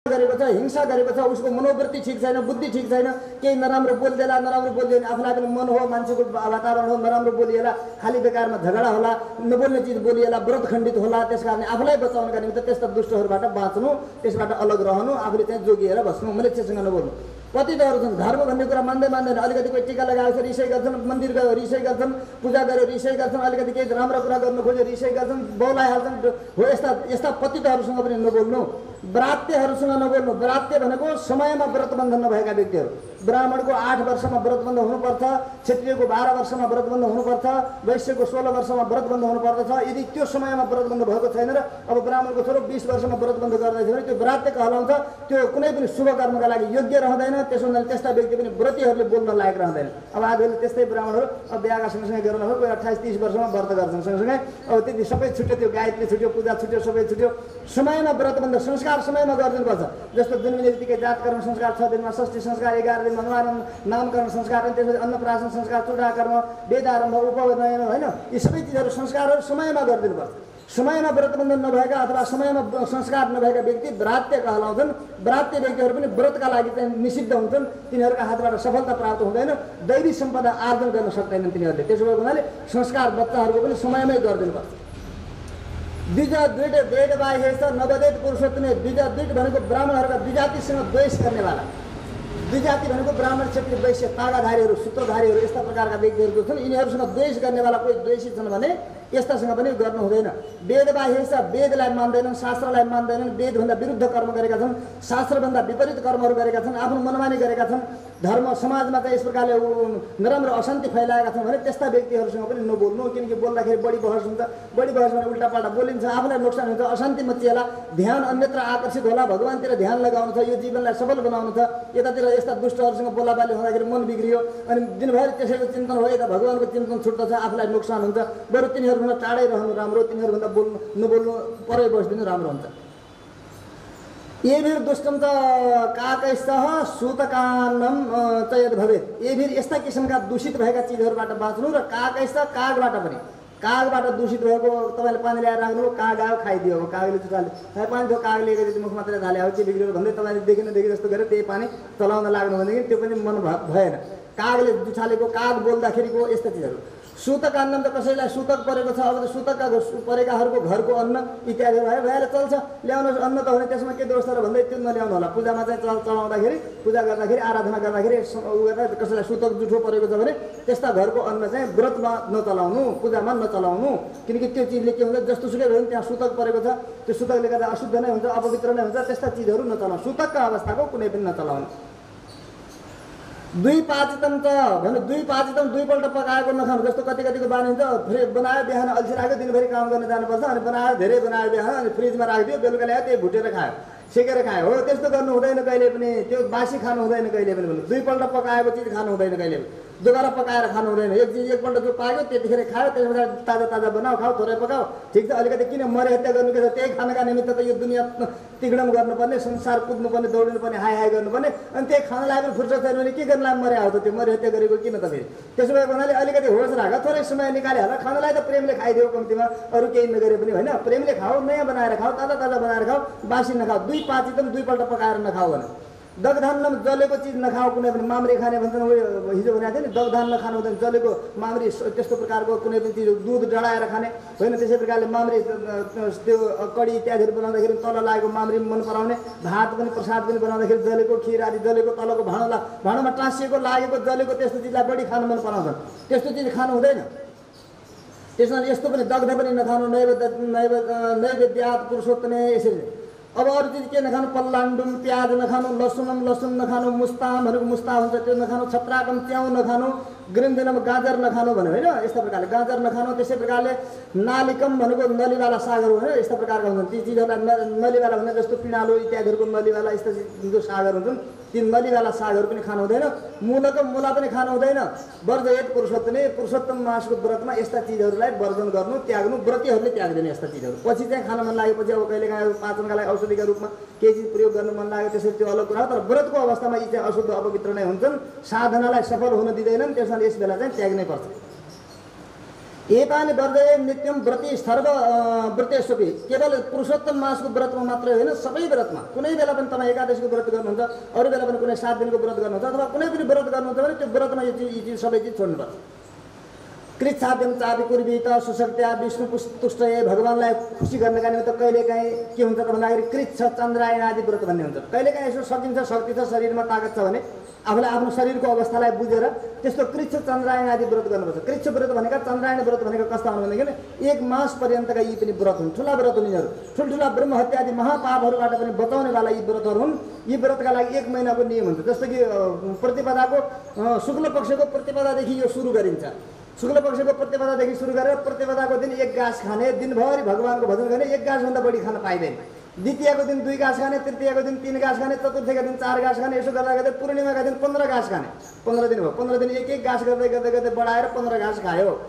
A: गरेको छ, हिंसा गरेको छ, उसको मनोवृत्ति ठिक छैन, बुद्धि ठिक छैन, केही नराम्रो बोलिदिएला, नराम्रो बोलिदियो भने आफूलाई पनि मन हो, मान्छेको वातावरण हो, नराम्रो बोलिएला, खाली बेकारमा झगडा होला, नबोल्ने चिज बोलिएला, व्रत खण्डित होला। त्यस कारण आफूलाई बचाउनका निम्ति त्यस्ता दुष्टहरूबाट बाँच्नु, त्यसबाट अलग रहनु, आफूले चाहिँ जोगिएर बस्नु, मलेच्छसँग नबोल्नु। पतितहरू छन्, धर्म भन्ने कुरा मान्दैन, अलिकति कोही टिका लगाएको छ रिसाइ गर्छन्, मन्दिर गयो रिसाइ गर्छन्, पूजा गऱ्यो रिसाइ गर्छन्, अलिकति केही राम्रो कुरा गर्नु खोज्यो रिसाइ गर्छन्, बौलाइहाल्छन् हो। यस्ता पतितहरूसँग पनि नबोल्नु। व्रात्यहरूसँग नबोल्नु। व्रात्य भनेको समयमा व्रतबन्धन नभएका व्यक्तिहरू। ब्राह्मणको 8 वर्षमा व्रतबन्ध हुनुपर्छ, क्षत्रियको 12 वर्षमा व्रतबन्ध हुनुपर्छ, वैश्यको 16 वर्षमा व्रतबन्ध हुनुपर्दछ। यदि त्यो समयमा व्रतबन्ध भएको छैन र अब ब्राह्मणको छोरो 20 वर्षमा व्रतबन्ध गर्दैछ भने त्यो व्रात्य कहलाउँछ। त्यो कुनै पनि शुभ कर्मका लागि योग्य रहँदैन। त्यसो हुनाले त्यस्ता व्यक्ति पनि व्रतीहरूले बोल्न लायक रहँदैन। अब आजकल त्यस्तै ब्राह्मणहरू अब बिहाका सँगसँगै गरेर कोही 28-30 वर्षमा व्रत गर्छन् सँगसँगै। अब त्यति सबै छुट्यो, त्यो गायत्री छुट्यो, पूजा छुट्यो, सबै छुट्यो। समयमा व्रतबन्ध संस्कार समयमा गरिदिनुपर्छ। जस्तो जन्मिने बित्तिकै जातकर्म संस्कार 6 दिनमा, षष्ठी संस्कार 11 दिनमा, नामकरण संस्कार, अनि त्यसपछि अन्नप्राशन संस्कार, चूडाकर्म, वेदारम्भ, उपनयन होइन, यी सबै चिजहरू संस्कारहरू समयमा गरिदिनुपर्छ। समयमा व्रतबन्धन नभएका अथवा समयमा संस्कार नभएका व्यक्ति व्रात्य कहलाउँछन्। व्रात्य व्यक्तिहरू पनि व्रतका लागि चाहिँ निषिद्ध हुन्छन्। तिनीहरूका हातबाट सफलता प्राप्त हुँदैन, दैवी सम्पदा आर्जन गर्न सक्दैनन् तिनीहरूले। त्यसो भएको हुनाले संस्कार बच्चाहरूको पनि समयमै गरिदिनुपर्छ। द्विज द्विट वेदबाह्य नवदेत पुरुषोत्तम। द्विज द्विट भनेको ब्राह्मणहरूका द्विजातिसँग द्वेष गर्नेवाला। द्विजाति भनेको ब्राह्मण क्षेत्रीय वैश्य तागाधारीहरू, सूत्रधारीहरू, यस्ता प्रकारका व्यक्तिहरू जो छन्, यिनीहरूसँग द्वेष गर्नेवाला कोही द्वेषी छन् भने यस्तासँग पनि गर्नु हुँदैन। वेदबाह्य वेदलाई मान्दैनन्, शास्त्रलाई मान्दैनन्, वेदभन्दा विरुद्ध कर्म गरेका छन्, शास्त्रभन्दा विपरीत कर्महरू गरेका छन्, आफ्नो मनमानी गरेका छन्, धर्म समाजमा चाहिँ यस प्रकारले नराम्रो अशान्ति फैलाएका छन् भने त्यस्ता व्यक्तिहरूसँग पनि नबोल्नु। किनकि बोल्दाखेरि बढी बहस हुन्छ, बढी बहस भने उल्टापाल्टा बोलिन्छ, आफूलाई नोक्सान हुन्छ, अशान्ति मचिएला, ध्यान अन्यत्र आकर्षित होला, भगवानतिर ध्यान लगाउनु छ, यो जीवनलाई सफल बनाउनु छ। यतातिर यस्ता दुष्टहरूसँग बोलाबाली हुँदाखेरि मन बिग्रियो अनि दिनभरि त्यसैको चिन्तन हो, यता भगवानको चिन्तन छुट्दछ, आफूलाई नोक्सान हुन्छ। बरु तिनीहरूसँग टाढै रहनु राम्रो, तिनीहरूभन्दा नबोल्नु, परै बसिदिनु राम्रो हुन्छ। एभिर दुष्टम त काकैस्तः सूतकान्नम च यद भवेत्। एभिर यस्ता किसिमका दूषित भएका चिजहरूबाट बाँच्नु र काकैस्त कागबाट पनि। कागबाट दूषित भएको तपाईँले पानी ल्याएर राख्नु, काग आयो खाइदियो, अब कागले चुटाल्यो, पानी थियो, कागले एकैचोटि मुख मात्रै हाल्यो, अब के बिग्रियो भन्दै तपाईँले देखि जस्तो गरेर त्यही पानी चलाउन लाग्नु भनेदेखि त्यो पनि मन भएन। कागले जुठालेको, काग बोल्दाखेरिको यस्ता चिजहरू। सूतक अन्नम त कसैलाई सूतक परेको छ, अब त सूतकका परेकाहरूको घरको अन्न इत्यादि भएर चल्छ, ल्याउनुहोस् अन्न त भने त्यसमा के दोष र भन्दै त्यो नल्याउनु होला। पूजामा चाहिँ चलाउँदाखेरि, पूजा गर्दाखेरि, आराधना गर्दाखेरि कसैलाई सूतक जुठो परेको छ भने त्यस्ता घरको अन्न चाहिँ व्रतमा नचलाउनु, पूजामा नचलाउनु। किनकि त्यो चिजले के हुन्छ, जस्तो सुकै भयो भने त्यहाँ सूतक परेको छ, त्यो सूतकले गर्दा अशुद्ध नै हुन्छ, अपवित्र नै हुन्छ, त्यस्ता चिजहरू नचलाउनु, सूतकका अवस्थाको कुनै पनि नचलाउनु। दुई पाचितम त भने दुई पाचितम दुईपल्ट पकाएको नखानु। जस्तो कतिको बानी हुन्छ, बनायो बिहान अल्छी राख्यो, दिनभरि काम गर्न जानुपर्छ, अनि बनायो धेरै बनायो बिहान, अनि फ्रिजमा राखिदियो, बेलुका ल्यायो त्यही भुटेर खायो, सेकेर खायो। हो त्यस्तो गर्नु हुँदैन कहिले पनि, त्यो बासी खानु हुँदैन कहिले पनि। भन्नु दुईपल्ट पकाएको चिज खानु हुँदैन कहिले पनि, दोबारा पकाएर खानु हुँदैन। एक चिज एकपल्ट जो पाक्यो त्यतिखेर खायो, त्यस पछाडि ताजा ताजा बनाऊ, खाऊ, थोरै पकाऊ, ठिक छ। अलिकति किन मरे हत्या गर्नु के छ, त्यही खानका निमित्त त यो दुनियाँ तिगडम गर्नुपर्ने, संसार कुद्नुपर्ने, दौडिनुपर्ने, हाई हाई गर्नुपर्ने, अनि त्यही खानलाई पनि फुर्सद छैन भने के गर्नलाई मरे आउँछ, त्यो मरे हत्या गरेको किन त फेरि। त्यसो भएको हुनाले अलिकति होस राख, थोरै समय निकालिहाल, खानलाई त प्रेमले खाइदियो कम्तीमा, अरू केही नगरे पनि होइन, प्रेमले खाऊ, नयाँ बनाएर खाऊ, ताजा ताजा बनाएर खाऊ, बासी नखाऊ। दुई पाचितम दुईपल्ट पकाएर नखाऊ भने। दगधान जलेको चिज नखाऊ, कुनै पनि माम्री खाने भन्छन्, हिजो भनेको थियो नि, दगधान नखानु हुँदैन, जलेको माम्री त्यस्तो प्रकारको कुनै पनि चिज, दुध डढाएर खाने होइन। त्यसै प्रकारले माम्री त्यो कडी इत्यादिहरू बनाउँदाखेरि तल लागेको माम्री मन पराउने, भात पनि प्रसाद पनि बनाउँदाखेरि जलेको, खिर आदि जलेको, तलको भाँडोमा टाँसिएको लागेको जलेको त्यस्तो चिजलाई बढी खानु मन पराउँछन्, त्यस्तो चिज खानु हुँदैन। त्यसमा यस्तो पनि दग्ध पनि नखानु, नैवेद्यात् पुरुषोत्तमे, यसरी। अब अरू चिज के नखानु, पल्लान्डुम प्याज नखानु, लसुन नखानु, मुस्ताम भनेको मुस्ता हुन्छ त्यो नखानु, छत्राकम च्याउ नखानु, ग्रिन्दिनम गाजर नखानु भन्यो होइन, यस्ता प्रकारले गाजर नखानु। त्यसै प्रकारले नालिकम भनेको नलीवाला सागहरू होइन, यस्ता प्रकारका हुन्छन् ती चिजहरूलाई नलीवाला भने, जस्तो पिँडालु इत्यादिहरूको नलीवाला यस्ता जो सागहरू हुन्छन् ती नलीवाला सागहरू पनि खानु हुँदैन, मूलको मूला पनि खानु हुँदैन। वर्जयेत पुरुषोत्तम मासको व्रतमा यस्ता चिजहरूलाई वर्जन गर्नु, त्याग्नु, व्रतीहरूले त्याग्दैन यस्ता चिजहरू। पछि चाहिँ खान मन लागेपछि अब कहिलेकाहीँ पाचनका लागि औषधिका रूपमा केही चिज प्रयोग गर्नु मन लाग्यो, त्यसरी त्यो अलग कुरा हो। तर व्रतको अवस्थामा यी चाहिँ अशुद्ध अपवित्र नै हुन्छन्, साधनालाई सफल हुन दिँदैनन्, त्यसमा यस बेला चाहिँ त्याग्नै पर्छ। एतानि वर्जये नित्यम व्रति सर्व व्रतेष्वपि, केवल पुरुषोत्तम मासको व्रतमा मात्रै होइन, सबै व्रतमा। कुनै बेला पनि तपाईँ एकादशीको व्रत गर्नुहुन्छ, अरू बेला पनि कुनै 7 दिनको व्रत गर्नुहुन्छ, अथवा कुनै पनि व्रत गर्नुहुन्छ भने त्यो व्रतमा यी चिज सबै चिज छोड्नुपर्छ। कृच्छाद्यम चापि कुर्वीत सुशक्त्या विष्णु तुष्टये, भगवान्लाई खुसी गर्नका निमित्त कहिलेकाहीँ के हुन्छ त भन्दाखेरि कृच्छ चन्द्रायण आदि व्रत भन्ने हुन्छ। कहिलेकाहीँ यसो सकिन्छ, शक्ति छ, शरीरमा ताकत छ भने आफूलाई आफ्नो शरीरको अवस्थालाई बुझेर त्यस्तो कृच्छ चन्द्रायण आदि व्रत गर्नुपर्छ। कृच्छ व्रत भनेका, चन्द्रायण व्रत भनेको कस्ता हुन् भनेदेखि 1 मास पर्यन्तका यी पनि व्रत हुन्, ठुला व्रत हुन् यिनीहरू। ठुल्ठुला ब्रह्महत्या आदि महापापहरूबाट पनि बचाउनेवाला यी व्रतहरू हुन्। यी व्रतका लागि 1 महिनाको नियम हुन्छ। जस्तो कि प्रतिपदाको शुक्ल पक्षको प्रतिपदादेखि यो सुरु गरिन्छ। शुक्ल पक्षको प्रतिपदादेखि सुरु गरेर प्रतिपदाको दिन 1 गाँस खाने, दिनभरि भगवानको भजन गर्ने, 1 गाँसभन्दा बढी खान पाइँदैन। द्वितीयको दिन 2 गाँस खाने, तृतीयको दिन 3 गाँस खाने, चतुर्थीका दिन 4 गाँस खाने, यसो गर्दा गर्दै पूर्णिमाका दिन 15 गाँस खाने। 15 दिन भयो, 15 दिन 1-1 गाँस गर्दै गर्दै गर्दै बढाएर 15 गाँस खायो।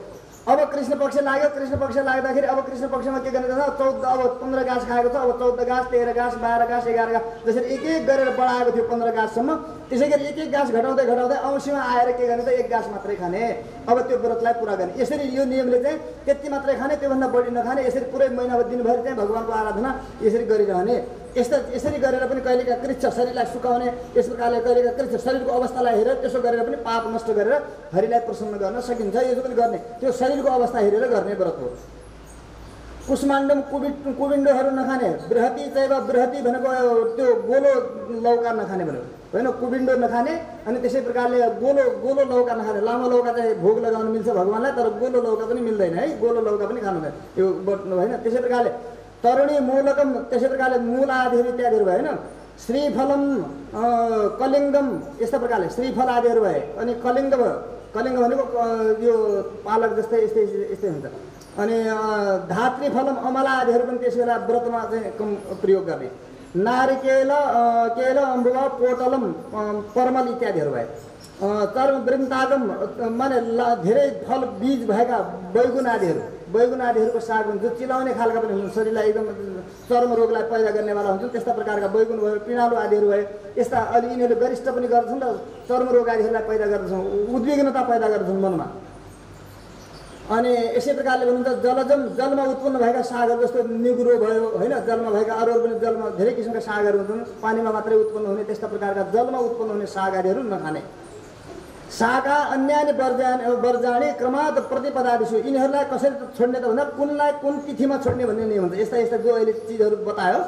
A: अब कृष्ण पक्ष लाग्यो, कृष्ण पक्ष लाग्दाखेरि अब कृष्ण पक्षमा के गर्ने त 14, अब 15 गाँस खाएको छ, अब 14 गाँस, 13 गाँस, 12 गाँस, 11 गाँस, जसरी 1-1 गरेर बढाएको थियो 15 गाँससम्म, त्यसै गरी 1-1 गाँस घटाउँदै घटाउँदै औँसीमा आएर के गर्ने त 1 गाँस मात्रै खाने। अब त्यो व्रतलाई पुरा गर्ने। यसरी यो नियमले चाहिँ त्यति मात्रै खाने, त्योभन्दा बढी नखाने, यसरी पुरै महिना दिनभरि चाहिँ भगवानको आराधना यसरी गरिरहने। यसरी गरेर पनि कहिलेका कृच्छ शरीरलाई सुकाउने, यस प्रकारले कहिलेका कृच्छ शरीरको अवस्थालाई हेरेर त्यसो गरेर पनि पाप नष्ट गरेर हरिलाई प्रसन्न गर्न सकिन्छ। यो पनि गर्ने, त्यो शरीरको अवस्था हेरेर गर्ने व्रत हो। कुष्माण्डम कुविन्डोहरू नखाने, बृहति चैव, बृहति भनेको त्यो गोलो लौका नखाने भनेको होइन, कुविन्डो नखाने। अनि त्यसै प्रकारले गोलो लौका नखाने। लामो लौका चाहिँ भोग लगाउन मिल्छ भगवान्लाई, तर गोलो लौका पनि मिल्दैन है, गोलो लौका पनि खानु हुँदैन यो होइन। त्यसै प्रकारले तरुणी मूलकम, त्यसै प्रकारले मूल आदिहरू इत्यादिहरू भयो होइन। श्रीफलम कलिङ्गम, यस्ता प्रकारले श्रीफल आदिहरू भए। अनि कलिङ्ग भयो, कलिङ्ग भनेको यो पालक जस्तै यस्तै हुन्छ। अनि धात्रीफलम अमला आदिहरू पनि त्यस बेला व्रतमा चाहिँ प्रयोग गर्ने। नारिकेल केल अम्बुवा पोटलम परमल इत्यादिहरू भए। चर्म वृन्तागम माने धेरै फल बीज भएका बैगुन आदिहरूको साग हुन्छ, चिलाउने खालका पनि हुन्छ, शरीरलाई एकदम चर्म रोगलाई पैदा गर्नेवाला हुन्छन्, त्यस्ता प्रकारका बैगुन भयो, पिँडालु आदिहरू भए। यस्ता अलि यिनीहरू गरिष्ठ पनि गर्छन् र चर्म रोग आदिहरूलाई पैदा गर्दछन्, उद्विग्नता पैदा गर्दछन् मनमा। अनि यसै प्रकारले भन्नुहुन्छ जलजम, जलमा उत्पन्न भएका सागहरू जस्तो निगुरो भयो होइन, जलमा भएका अरू पनि जलमा धेरै किसिमका सागहरू हुन्छन्, पानीमा मात्रै उत्पन्न हुने त्यस्ता प्रकारका जलमा उत्पन्न हुने साग आदिहरू नखाने। शाखा अन्यानि वर्जाणी क्रमात् प्रतिपदादिषु, यिनीहरूलाई कसरी छोड्ने त भन्दा कुनलाई कुन तिथिमा छोड्ने भन्ने नियम हुन्छ। यस्ता जो अहिले चिजहरू बतायो,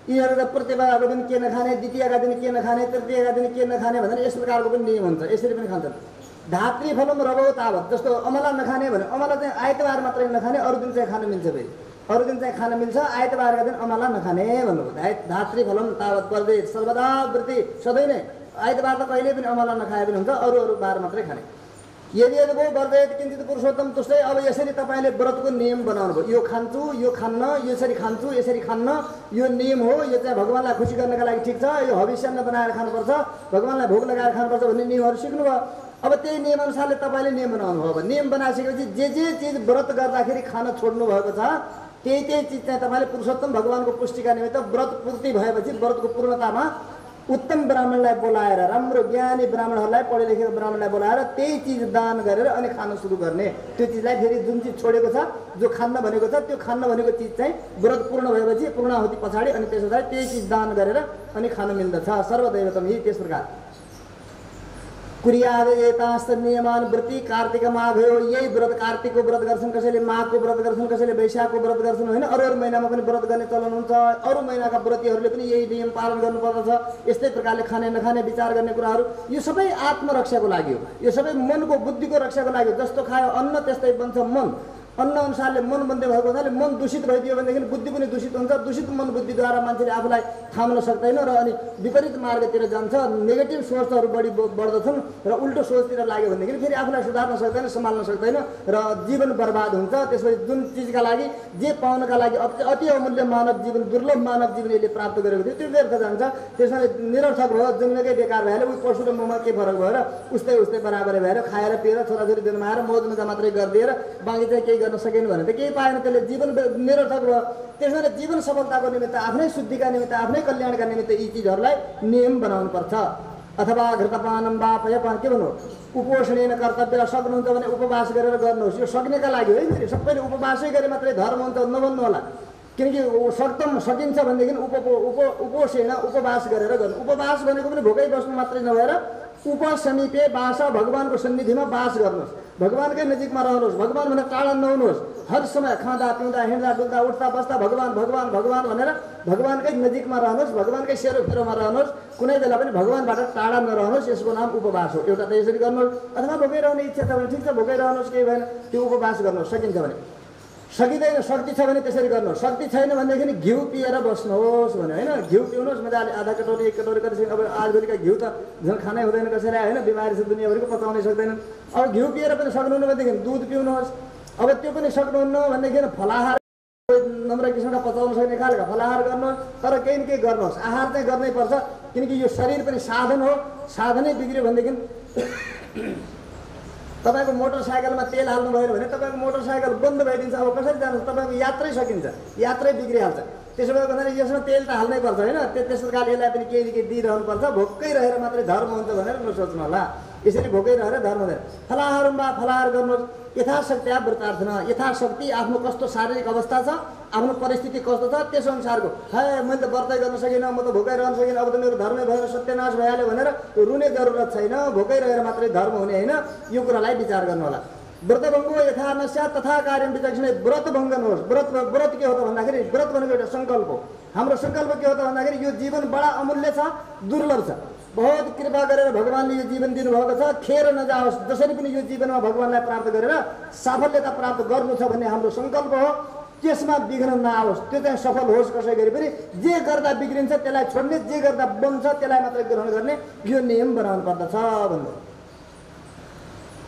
A: यिनीहरू प्रतिपदाको दिन के नखाने, द्वितीयका दिन के नखाने, तृतीयका दिन के नखाने भनेर यस प्रकारको पनि नियम हुन्छ। यसरी पनि खान्छन्। धात्री फलम रबौ तावत, जस्तो अमला नखाने भने अमला चाहिँ आइतबार मात्रै नखाने, अरू दिन चाहिँ खान मिल्छ फेरि, अरू दिन चाहिँ खान मिल्छ, आइतबारका दिन अमला नखाने भन्नुभयो। धात्री फलम तावत पर्दै सर्वदा वृत्ति, सधैँ नै आइतबार त कहिले पनि अमला नखाए पनि हुन्छ, अरू बार मात्रै खाने। यदि भयो वर्धयत किञ्चित पुरुषोत्तम तुष्टै, अब यसरी तपाईँले व्रतको नियम बनाउनु भयो। यो खान्छु, यो खान्न, यसरी खान्छु, यसरी खान्न, यो नियम हो, यो चाहिँ भगवान्लाई खुसी गर्नका लागि ठिक छ, यो हविष्यान्न बनाएर खानुपर्छ, भगवान्लाई भोग लगाएर खानुपर्छ भन्ने नियमहरू सिक्नुभयो। अब त्यही नियमअनुसारले तपाईँले नियम बनाउनु भयो। नियम बनाइसकेपछि जे चिज व्रत गर्दाखेरि खान छोड्नु भएको छ त्यही चिज चाहिँ तपाईँले पुरुषोत्तम भगवान्को पुष्टिका निमित्त व्रत पूर्ति भएपछि व्रतको पूर्णतामा उत्तम ब्राह्मणलाई बोलाएर, राम्रो ज्ञानी ब्राह्मणहरूलाई, पढे लेखेको ब्राह्मणलाई बोलाएर त्यही चिज दान गरेर अनि खान सुरु गर्ने। त्यो चिजलाई फेरि जुन चिज छोडेको छ, जो खान्न भनेको छ, त्यो खान्न भनेको चिज चाहिँ व्रत पूर्ण भएपछि पूर्णाहुति पछाडि अनि त्यस पछाडि त्यही चिज दान गरेर अनि खान मिल्दछ। सर्वदैवतम हि, त्यस प्रकार कुरियाद एतास्त नियमान व्रति कार्तिक माघ हो। यही व्रत कार्तिकको व्रत गर्छन्, कसैले माघको व्रत गर्छन्, कसैले वैशाखको व्रत गर्छन् होइन। अरू महिनामा पनि व्रत गर्ने चलन हुन्छ। अरू महिनाका व्रतीहरूले पनि यही नियम पालन गर्नुपर्दछ। यस्तै प्रकारले खाने नखाने विचार गर्ने कुराहरू, यो सबै आत्मरक्षाको लागि हो। यो सबै मनको बुद्धिको रक्षाको लागि हो। जस्तो खायो अन्न त्यस्तै बन्छ मन। अन्न अनुसारले मन बन्दै भएको हुनाले मन दूषित भइदियो भनेदेखि बुद्धि पनि दूषित हुन्छ। दूषित मन बुद्धिद्वारा मान्छेले आफूलाई थाम्न सक्दैन र अनि विपरीत मार्गतिर जान्छ, नेगेटिभ सोचहरू बढी बढ्दछन् र उल्टो सोचतिर लाग्यो भनेदेखि फेरि आफूलाई सुधार्न सक्दैन, सम्हाल्न सक्दैन र जीवन बर्बाद हुन्छ। त्यसपछि जुन चिजका लागि, जे पाउनका लागि अति अमूल्य मानव जीवन, दुर्लभ मानव जीवन यसले प्राप्त गरेको थियो त्यो व्यर्थ जान्छ। त्यसमा निरर्थक भयो, जन्मेकै बेकार भएर उही पशु र ममा के फरक भएर उस्तै उस्तै बराबरै भएर खाएर पिएर छोराछोरी जन्माएर मौज मजा मात्रै गरिदिएर बाँकी चाहिँ केही गर्न सकेन भने त केही पाएन, त्यसले जीवन निरर्थक भयो। त्यसमा जीवन सफलताको निमित्त, आफ्नै शुद्धिका निमित्त, आफ्नै कल्याणका निमित्त यी चिजहरूलाई नियम बनाउनु पर्छ। अथवा घृतपानम वा पयपान के भन्नु, उपोषणेन कर्तव्य, सक्नुहुन्छ भने उपवास गरेर गर्नुहोस्। यो सक्नेका लागि हो है, फेरि सबैले उपवासै गरे मात्रै धर्म हुन्छ नभन्नु होला। किनकि सकिन्छ भनेदेखि उपोषेण उपवास गरेर गर्नु। उपवास भनेको पनि भोकै बस्नु मात्रै नभएर उपसमीपे वास, भगवानको सन्निधिमा वास गर्नुहोस्, भगवानकै नजिकमा रहनुहोस्, भगवान भनेर टाढा नहुनुहोस्। हर समय खाँदा पिउँदा हिँड्दा डुल्दा उठ्दा बस्दा भगवान भगवान भगवान भनेर भगवानकै नजिकमा रहनुहोस्, भगवानकै सेरोफेरोमा रहनुहोस्, कुनै बेला पनि भगवानबाट टाढा नरहनुहोस्। यसको नाम उपवास हो। एउटा त यसरी गर्नुहोस्, अथवा भोकै रहने इच्छा छ भने ठिक छ भोकै रहनुहोस्, केही भएन, त्यो उपवास गर्नुहोस्। सकिन्छ भने, सकिँदैन शक्ति छ भने त्यसरी गर्नुहोस्। शक्ति छैन भनेदेखि घिउ पिएर बस्नुहोस् भने होइन, घिउ पिउनुहोस् मजाले, आधा कटोरी 1 कटोरी कति। अब आजभोलिका घिउ त झन् खानै हुँदैन कसैलाई होइन, बिमारी छ दुनियाँभरिको, पचाउनै सक्दैनन्। अब घिउ पिएर पनि सक्नुहुन्न भनेदेखि दुध पिउनुहोस्। अब त्यो पनि सक्नुहुन्न भनेदेखि फलाहार, नम्र किसिमका पचाउन सक्ने खालका फलाहार गर्नुहोस्। तर केही न केही गर्नुहोस्, आहार चाहिँ गर्नै पर्छ। किनकि यो शरीर पनि साधन हो, साधनै बिग्रियो भनेदेखि तपाईँको मोटरसाइकलमा तेल हाल्नु भएन भने तपाईँको मोटरसाइकल बन्द भइदिन्छ। अब कसरी जानुहोस्, तपाईँको यात्रै सकिन्छ, यात्रै बिग्रिहाल्छ। त्यसो भए भन्दाखेरि यसमा तेल त हाल्नै पर्छ होइन, त्यसो कारण यसलाई पनि केही न केही दिइरहनु पर्छ। भोकै रहेर मात्रै धर्म हुन्छ भनेर नसोच्नु होला, यसरी भोकै रहेर धर्म हुँदैन। फलाहारमा फलाहार गर्नुहोस्। यथाशक्ति व्रतार्थन, यथाशक्ति आफ्नो कस्तो शारीरिक अवस्था छ, आफ्नो परिस्थिति कस्तो छ त्यस अनुसारको। है मैले त व्रतै गर्न सकिनँ, म त भोकै रहन सकिनँ, अब त मेरो धर्मै भएर सत्यनाश भइहाल्यो भनेर रुने जरुरत छैन। भोकै रहेर मात्रै धर्म हुने होइन, यो कुरालाई विचार गर्नु होला। व्रतभङ्गो यथा नस्या तथा कार्यम विचक्षण, व्रत भङ्ग नहोस्। व्रत के हो त भन्दाखेरि, व्रत भनेको एउटा सङ्कल्प हो। हाम्रो सङ्कल्प के हो त भन्दाखेरि यो जीवन बडा अमूल्य छ, दुर्लभ छ, बहुत कृपा गरेर भगवानले यो जीवन दिनुभएको छ, खेर नजाओस्। जसरी पनि यो जीवनमा भगवानलाई प्राप्त गरेर साफल्यता प्राप्त गर्नु छ भन्ने हाम्रो सङ्कल्प हो। त्यसमा विघ्न नआओस्, त्यो चाहिँ सफल होस् कसै गरी पनि। जे गर्दा बिग्रिन्छ त्यसलाई छोड्ने, जे गर्दा बन्छ त्यसलाई मात्रै ग्रहण गर्ने, यो नियम बनाउनु पर्दछ भन्नु।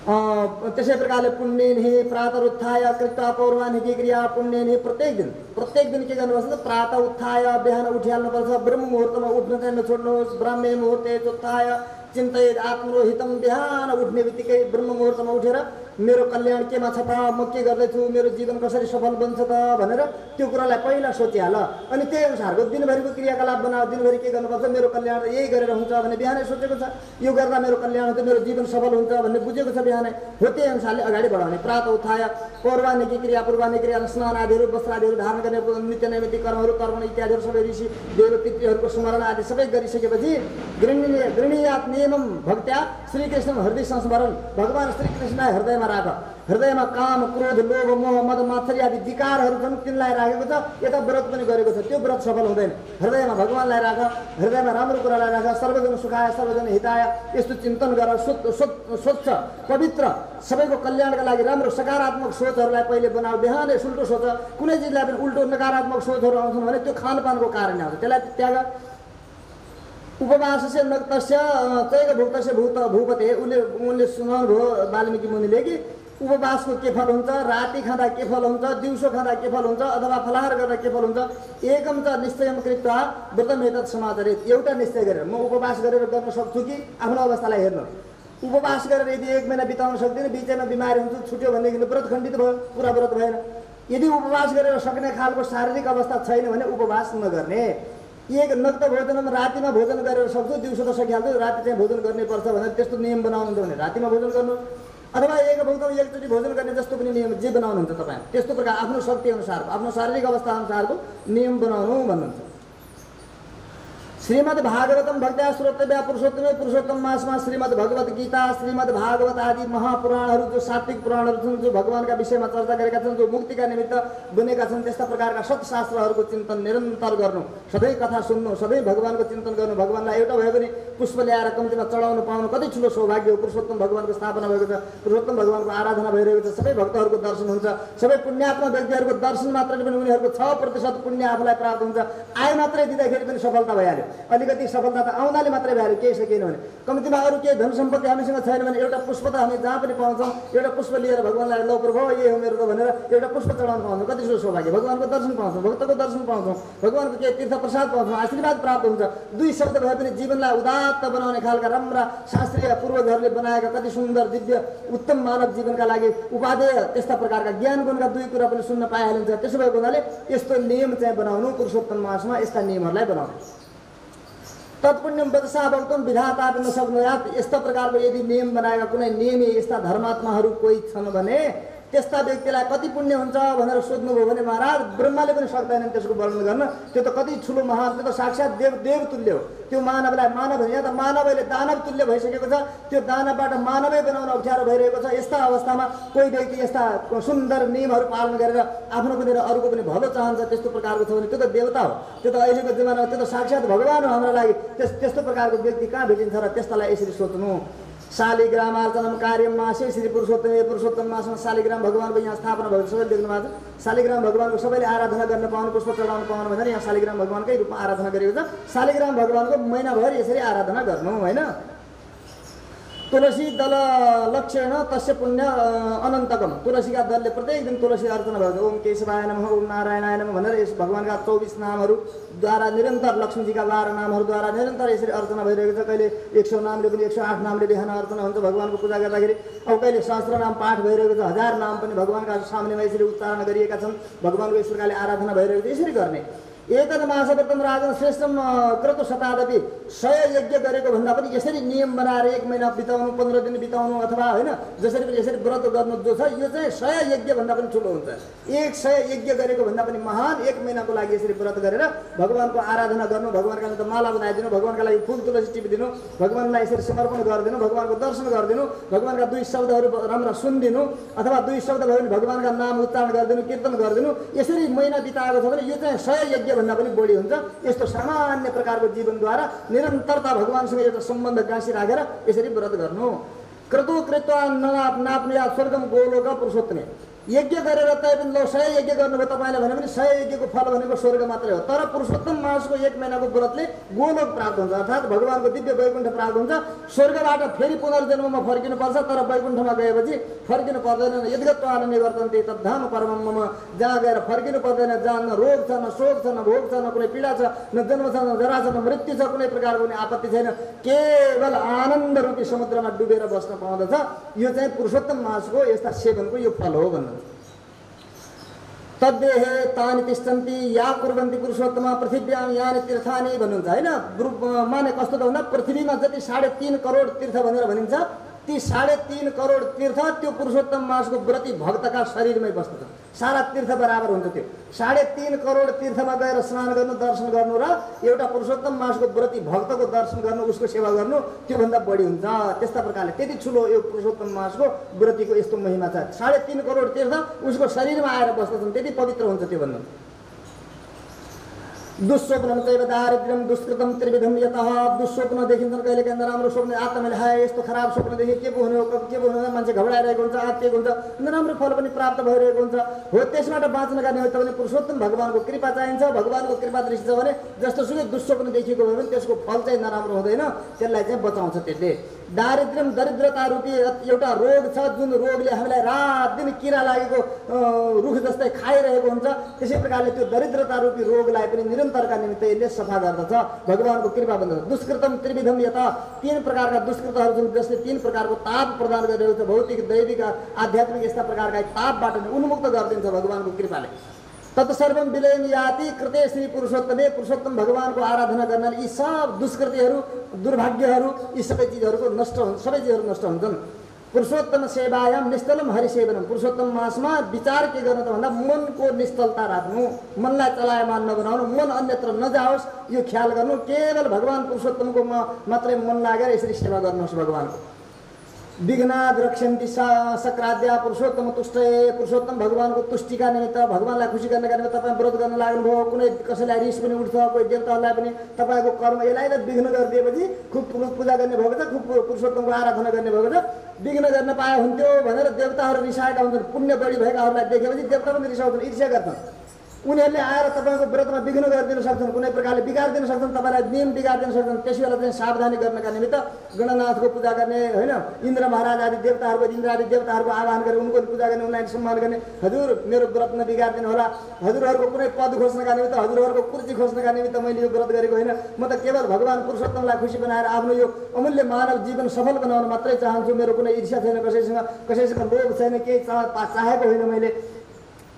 A: त्यसै प्रकारले पुण्येनि प्रातरुत्थाय कृत्वा पौर्वानिकी क्रिया, पुण्येनि प्रत्येक दिन के गर्नुपर्छ त प्रातः उत्थाय, बिहान उठिहाल्नुपर्छ। ब्रह्म मुहुर्तमा उठ्न चाहिँ नछोड्नुहोस्। ब्राह्मे मुहुर्ते उत्थाय चिन्तयेत् आत्मरोहितम, बिहान उठ्ने बित्तिकै ब्रह्म मुहुर्तमा उठेर मेरो कल्याण केमा छ त, म के गर्दैछु, मेरो जीवन कसरी सफल बन्छ त भनेर त्यो कुरालाई पहिला सोचिहाल। अनि त्यही अनुसारको दिनभरिको क्रियाकलाप बनाऊ। दिनभरि के गर्नुपर्छ, मेरो कल्याण त यही गरेर हुन्छ भने बिहानै सोचेको छ, यो गर्दा मेरो कल्याण हुन्छ, मेरो जीवन सफल हुन्छ भन्ने बुझेको छ बिहानै, हो त्यही अनुसारले अगाडि बढाउने। प्रातः उत्थाय पौर्वानिकी क्रिया, पूर्वानिकी क्रिया स्नान आदिहरू, वस्त्र आदिहरू धारण गर्ने, नित्य नैमित्तिक कर्महरू, तर्पण इत्यादिहरू सबै ऋषि देव पितृहरूको स्मरण आदि सबै गरिसकेपछि गृहणीयात नियमम भक्त्या श्रीकृष्ण हृदय संस्मरण, भगवान श्रीकृष्णलाई हृदयमा राख। हृदयमा काम क्रोध लोभ मोह मद मात्सर्य आदि विकारहरू छन्, तिनलाई राखेको छ। यता व्रत पनि गरेको छ, त्यो व्रत सफल हुँदैन। हृदयमा भगवानलाई राख, हृदयमा राम्रो कुरालाई राख। सर्वजन सुखाय सर्वजन हिताय, यस्तो चिन्तन गर। स्वच्छ पवित्र सबैको कल्याणका लागि राम्रो सकारात्मक सोचहरूलाई पहिले बनाऊ। बिहानै उल्टो सोच, कुनै चिजलाई पनि उल्टो नकारात्मक सोचहरू आउँछन् भने त्यो खानपानको कारणले आउँछ, त्यसलाई त्याग। उपवासस्य नक्तस्य तैग भुक्तस्य भूपते, उनले सुनाउनु भयो वाल्मीकि मुनिले कि उपवासको के फल हुन्छ, राति खाँदा के फल हुन्छ, दिउँसो खाँदा के फल हुन्छ, अथवा फलाहार गर्दा के फल हुन्छ। एकम त निश्चयम कृत्वा व्रतमेतत् समाचरेत्, एउटा निश्चय गरेर म उपवास गरेर गर्न सक्छु कि आफ्नो अवस्थालाई हेर्नु। उपवास गरेर यदि 1 महिना बिताउन सक्दिनँ, बिचैमा बिमारी हुन्छ, छुट्यो भनेदेखि व्रत खण्डित भयो, पुरा व्रत भएन। यदि उपवास गरेर सक्ने खालको शारीरिक अवस्था छैन भने उपवास नगर्ने। एक नक्त भोजनमा रातिमा भोजन गरेर सक्छु, दिउँसो त सकिहाल्छ, राति चाहिँ भोजन गर्नुपर्छ भनेर त्यस्तो नियम बनाउनुहुन्छ भने रातिमा भोजन गर्नु, अथवा एक भोजनमा एकचोटि भोजन गर्ने जस्तो पनि नियम जे बनाउनुहुन्छ तपाईँ त्यस्तो प्रकार आफ्नो शक्ति अनुसार, आफ्नो शारीरिक अवस्था अनुसारको नियम बनाउनु भन्नुहुन्छ। श्रीमद् भागवतम भक्त्या श्रोतव्या पुरुषोत्तमे पुरुषोत्तम मासमा श्रीमद् भगवत गीता श्रीमद् भागवत आदि महापुराणहरू जो सात्विक पुराणहरू छन् जो भगवानका विषयमा चर्चा गरेका छन् जो मुक्तिका निमित्त बनेका छन् त्यस्ता प्रकारका सत्शास्त्रहरूको चिन्तन निरन्तर गर्नु सधैँ कथा सुन्नु सधैँ भगवानको चिन्तन गर्नु भगवानलाई एउटा भए पनि पुष्प ल्याएर कम्तीमा चढाउनु पाउनु कति ठुलो सौभाग्य हो। पुरुषोत्तम भगवानको स्थापना भएको छ पुरुषोत्तम भगवानको आराधना भइरहेको छ सबै भक्तहरूको दर्शन हुन्छ सबै पुण्यात्मा व्यक्तिहरूको दर्शन मात्रले पनि उनीहरूको 6% पुण्य आफूलाई प्राप्त हुन्छ आय मात्रै दिँदाखेरि पनि सफलता भइहाल्यो अलिकति सफलता त आउनाले मात्रै भइहाल्यो केही सकिएन भने कम्तीमा अरू केही धन सम्पत्ति हामीसँग छैन भने एउटा पुष्प त हामी जहाँ पनि पाउँछौँ एउटा पुष्प लिएर भगवानलाई लौ प्रभु यही हो मेरो त भनेर एउटा पुष्प चढाउन पाउँछौँ कति ठुलो सौभाग्य भगवानको दर्शन पाउँछौँ भक्तको दर्शन पाउँछौँ भगवानको केही तीर्थ प्रसाद पाउँछौँ आशीर्वाद प्राप्त हुन्छ दुई शब्द भए पनि जीवनलाई उदात्त बनाउने खालका राम्रा शास्त्रीय पूर्वजहरूले बनाएका कति सुन्दर दिव्य उत्तम मानव जीवनका लागि उपादेय त्यस्ता प्रकारका ज्ञान गुणका दुई कुरा पनि सुन्न पाइहालिन्छ त्यसो भएको हुनाले यस्तो नियम चाहिँ बनाउनु पुरुषोत्तम मासमा यस्ता नियमहरूलाई बनाउनु तत्पुण्यम वदसा भक्तम विधाता न सक्नुयात यस्ता प्रकारको यदि नियम बनाएका कुनै नियमी यस्ता धर्मात्माहरू कोही छन् भने त्यस्ता व्यक्तिलाई कति पुण्य हुन्छ भनेर सोध्नुभयो भने महाराज ब्रह्माले पनि सक्दैनन् त्यसको वर्णन गर्न त्यो त कति ठुलो महान त्यो त साक्षात देव तुल्य हो त्यो मानवलाई मानव यहाँ त मानवले दानव तुल्य भइसकेको छ त्यो दानवबाट मानवै बनाउन अप्ठ्यारो भइरहेको छ यस्ता अवस्थामा कोही व्यक्ति यस्ता सुन्दर नियमहरू पालन गरेर आफ्नो पनि र अरूको पनि भलो चाहन्छ त्यस्तो प्रकारको छ भने त्यो त देवता हो त्यो त अहिलेको जमानामा त्यो त साक्षात भगवान हो हाम्रो लागि त्यस्तो प्रकारको व्यक्ति कहाँ भेटिन्छ र त्यस्तालाई यसरी सोध्नु शालिग्रामार्चनम कार्यम मासे श्री पुरुषोत्तम मासमा शालिग्राम भगवानको यहाँ स्थापना भएको सबैले देख्नु भएको छ शालिग्राम भगवानको सबैले आराधना गर्न पाउनु पुष्प चढाउन पाउनु भनेर यहाँ शालिग्राम भगवानकै रूपमा आराधना गरेको छ शालिग्राम भगवानको महिनाभर यसरी आराधना गर्नु होइन तुलसी दल लक्ष्यण तस्य पुण्य अनन्तकम तुलसीका दलले प्रत्येक दिन तुलसी अर्चना भएको ओम केशवाय नमः ओम नारायणाय नमः भनेर यस भगवानका 24 नामहरूद्वारा निरन्तर लक्ष्मीजीका 12 नामहरूद्वारा निरन्तर यसरी अर्चना भइरहेको छ कहिले 100 नामले पनि 108 नामले बिहान अर्चना हुन्छ भगवानको पूजा गर्दाखेरि अब कहिले सहस्र नाम पाठ भइरहेको छ 1000 नाम पनि भगवानका सामनेमा यसरी उच्चारण गरिएका छन् भगवानको यस प्रकारले आराधना भइरहेको छ यसरी गर्ने एतद मासव्रतम राजन श्रेष्ठम क्रतु शतादपि 100 यज्ञ गरेको भन्दा पनि यसरी नियम बनाएर 1 महिना बिताउनु 15 दिन बिताउनु अथवा होइन जसरी पनि यसरी व्रत गर्नु जो छ यो चाहिँ 100 यज्ञ भन्दा पनि ठुलो हुन्छ 100 यज्ञ गरेको भन्दा पनि महान 1 महिनाको लागि यसरी व्रत गरेर भगवानको आराधना गर्नु भगवानका निम्ति माला बनाइदिनु भगवानका लागि फुल तुलसी टिपिदिनु भगवानलाई यसरी समर्पण गरिदिनु भगवानको दर्शन गरिदिनु भगवानका दुई शब्दहरू राम्रा सुनिदिनु अथवा दुई शब्द भयो भने भगवानका नाम उच्चारण गरिदिनु कीर्तन गरिदिनु यसरी महिना बिताएको छ भने यो चाहिँ 100 यज्ञ भन्दा पनि बढी हुन्छ यस्तो सामान्य प्रकारको जीवनद्वारा निरन्तरता भगवानसँग एउटा सम्बन्ध गाँसी राखेर यसरी व्रत गर्नु क्रतु कृत्वा नाप्नुया स्वर्गम गोलोक पुरुषोत्तमे यज्ञ गरेर तैपनि ल 100 यज्ञ गर्नुभयो तपाईँले भने पनि 100 यज्ञको फल भनेको स्वर्ग मात्रै हो तर पुरुषोत्तम मासको 1 महिनाको व्रतले गोलोक प्राप्त हुन्छ अर्थात् भगवानको दिव्य वैकुण्ठ प्राप्त हुन्छ स्वर्गबाट फेरि पुनर्जन्ममा फर्किनु पर्छ तर वैकुण्ठमा गएपछि फर्किनु पर्दैन यद्गत्वान निवर्तन्ते तद्धाम परमं मम जहाँ गएर फर्किनु पर्दैन जहाँ न रोग छ न शोक छ न भोग छ न कुनै पीडा छ न जन्म छ न जरा छ न मृत्यु छ कुनै प्रकारको कुनै आपत्ति छैन केवल आनन्द रूपी समुद्रमा डुबेर बस्न पाउँदछ यो चाहिँ पुरुषोत्तम मासको यस्ता सेवनको यो फल हो भन्नु तद्देहे तानि तिष्ठन्ति या कुर्वन्ति पुरुषोत्तम पृथिव्यां यानि तीर्थानि भन्नुहुन्छ हैन माने कस्तो त भन्दा पृथ्वीमा जति 3.5 करोड तीर्थ भनेर भनिन्छ ती 3.5 करोड तीर्थ त्यो पुरुषोत्तम मासको व्रती भक्तका शरीरमै बस्दछ सारा तीर्थ बराबर हुन्छ त्यो 3.5 करोड तीर्थमा गएर स्नान गर्नु दर्शन गर्नु र एउटा पुरुषोत्तम मासको व्रती भक्तको दर्शन गर्नु उसको सेवा गर्नु त्यो भन्दा बढी हुन्छ त्यस्ता प्रकारले त्यति ठुलो यो पुरुषोत्तम मासको व्रतीको यस्तो महिमा छ 3.5 करोड तीर्थ उसको शरीरमा आएर बस्दछन् त्यति पवित्र हुन्छ त्यो भन्नु दुस्वप्नम चैव दारिद्र्यम दुष्कृतम त्रिविधम यतः दुस्वप्न देखिन्छन् कहिले काहीँ नराम्रो स्वप्न आत्माले हाय यस्तो खराब स्वप्न देखे के हुने हो मान्छे घबराइरहेको हुन्छ आत्तिएको हुन्छ नराम्रो फल पनि प्राप्त भइरहेको हुन्छ हो त्यसबाट बाँच्नका निमित्त पनि पुरुषोत्तम भगवानको कृपा चाहिन्छ भगवानको कृपा दृष्टि छ भने जस्तो सुकै दुस्वप्न देखिएको भयो भने त्यसको फल चाहिँ नराम्रो हुँदैन त्यसलाई चाहिँ बचाउँछ त्यसले दारिद्र्यम दरिद्रता रूपी एउटा रोग छ जुन रोगले हामीलाई रात दिन किरा लागेको रुख जस्तै खाइरहेको हुन्छ त्यसै प्रकारले त्यो दरिद्रता रूपी रोगलाई पनि निरन्तरका निमित्त यसले सफा गर्दछ भगवानको कृपा बन्दछ दुष्कृतम त्रिविधम यता 3 प्रकारका दुष्कृतहरू छन् जसले 3 प्रकारको ताप प्रदान गरिरहेको छ भौतिक दैविक आध्यात्मिक यस्ता प्रकारका तापबाट उन्मुक्त गरिदिन्छ भगवानको कृपाले तत्सर्वम विलयन याति कृते श्री पुरुषोत्तमे पुरुषोत्तम भगवानको आराधना गर्नाले यी सब दुष्कृतिहरू दुर्भाग्यहरू यी सबै चिजहरूको नष्ट हुन्छ सबै चिजहरू नष्ट हुन्छन् पुरुषोत्तम सेवायाम निस्तलम हरिसेवनम। पुरुषोत्तम मासमा विचार के गर्नु त भन्दा मनको निश्चलता राख्नु, मनलाई चलायमान नबनाउनु, मन अन्यत्र नजाओस् यो ख्याल गर्नु। केवल भगवान पुरुषोत्तमको मात्रै मन लागेर यसरी सेवा गर्नुहोस् भगवानको। विघ्नाद् रक्षन्ति सक्राद्या पुरुषोत्तम तुष्टये। पुरुषोत्तम भगवानको तुष्टिका निमित्त, भगवानलाई खुसी गर्नका निमित्त तपाईँ व्रत गर्न लाग्नुभयो। कुनै कसैलाई रिस पनि उठ्छ, कोही देवताहरूलाई पनि तपाईँको कर्म यसलाई त विघ्न गरिदिएपछि खुब पूजा गर्ने भएको छ, खुब पुरुषोत्तमको आराधना गर्ने भएको छ। विघ्न गर्न पाए हुन्थ्यो भनेर देवताहरू रिसाएका हुन्छन्। पुण्य बढी भएकाहरूलाई देखेपछि देवता पनि रिसाउँछन्, ईर्ष्या गर्छन्। उनीहरूले आएर तपाईँको व्रतमा विघ्न गरिदिन सक्छन्, कुनै प्रकारले बिगारिदिन सक्छन्, तपाईँलाई नियम बिगारिदिन सक्छन्। त्यसै बेला चाहिँ सावधानी गर्नका निमित्त गणनाथको पूजा गर्ने होइन, इन्द्र महाराज आदि देवताहरूको, इन्द्र आदि देवताहरूको आह्वान गरेर उनको पूजा गर्ने, उनलाई सम्मान गर्ने। हजुर मेरो व्रत नबिगारिदिनु होला, हजुरहरूको कुनै पद खोज्नका निमित्त, हजुरहरूको कुर्सी खोज्नका निमित्त मैले यो व्रत गरेको होइन। म त केवल भगवान पुरुषोत्तमलाई खुसी बनाएर आफ्नो यो अमूल्य मानव जीवन सफल बनाउन मात्रै चाहन्छु। मेरो कुनै ईर्ष्या छैन, कसैसँग लोभ छैन, केही चाहेको होइन मैले।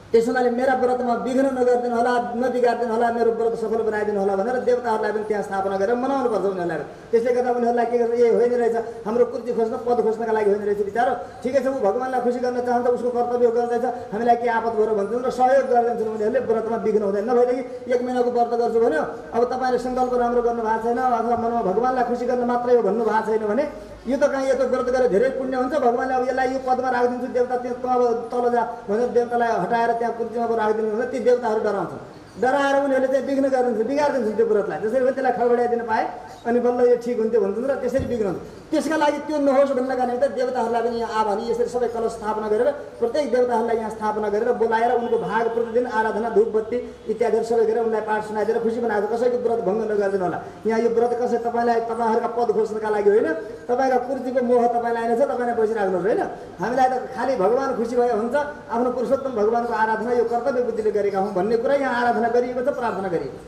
A: त्यसो हुनाले मेरा व्रतमा विघ्न नगरिदिनु होला, नबिगारिदिनु होला, मेरो व्रत सफल बनाइदिनु होला भनेर देवताहरूलाई पनि त्यहाँ स्थापना गरेर मनाउनु पर्छ उनीहरूलाई। त्यसले गर्दा उनीहरूलाई के गर्छ, ए होइन रहेछ हाम्रो कुर्सी खोज्न, पद खोज्नका लागि होइन रहेछ विचार। ठिकै छ, ऊ भगवानलाई खुसी गर्न चाहन्छ, उसको कर्तव्य गर्दैछ, हामीलाई के आपत भयो भन्छन् र सहयोग गरिदिन्छन् उनीहरूले। व्रतमा विघ्न हुँदैन। नभएदेखि 1 महिनाको व्रत गर्छु भन्यो, अब तपाईँले सङ्कल्प राम्रो गर्नु भएको छैन अथवा मनमा भगवानलाई खुसी गर्न मात्रै हो भन्नु भएको छैन भने यो त कहीँ यस्तो व्रत गरेर धेरै पुण्य हुन्छ। भगवानले अब यसलाई यो पदमा राखिदिन्छु, देवता त्यो अब तल जा भनेर देवतालाई हटाएर त्यहाँ कुर्सीमा राखिदिनु भने ती देवताहरू डराउँछन्। डराएर उनीहरूले चाहिँ विघ्न गरिदिन्छ, बिगारिदिन्छन् त्यो व्रतलाई। त्यसरी पनि त्यसलाई खगडाइदिन पाए अनि बल्ल यो ठिक हुन्थ्यो भन्छन् र त्यसरी बिग्न हुन्छ। त्यसका लागि त्यो नहोस् भन्नका निमित्त देवताहरूलाई पनि यहाँ आभानी यसरी सबै कलश स्थापना गरेर प्रत्येक देवताहरूलाई यहाँ स्थापना गरेर बोलाएर उनको भाग प्रतिदिन आराधना धूप बत्ती इत्यादिहरू सबै गरेर उनलाई पाठ सुनाइदिएर खुसी बनाएको। कसैको व्रत भङ्ग नगरिदिनु होला। यहाँ यो व्रत कसै तपाईँहरूका पद खोज्नका लागि होइन, तपाईँका कुर्सीको मोह तपाईँलाई आएन छ, तपाईँलाई बसिराख्नुहोस् होइन। हामीलाई त खालि भगवान खुसी भए हुन्छ, आफ्नो पुरुषोत्तम भगवानको आराधना यो कर्तव्य बुद्धिले गरेका हौँ भन्ने कुरा यहाँ आराधना गरिएको छ, प्रार्थना गरिएको।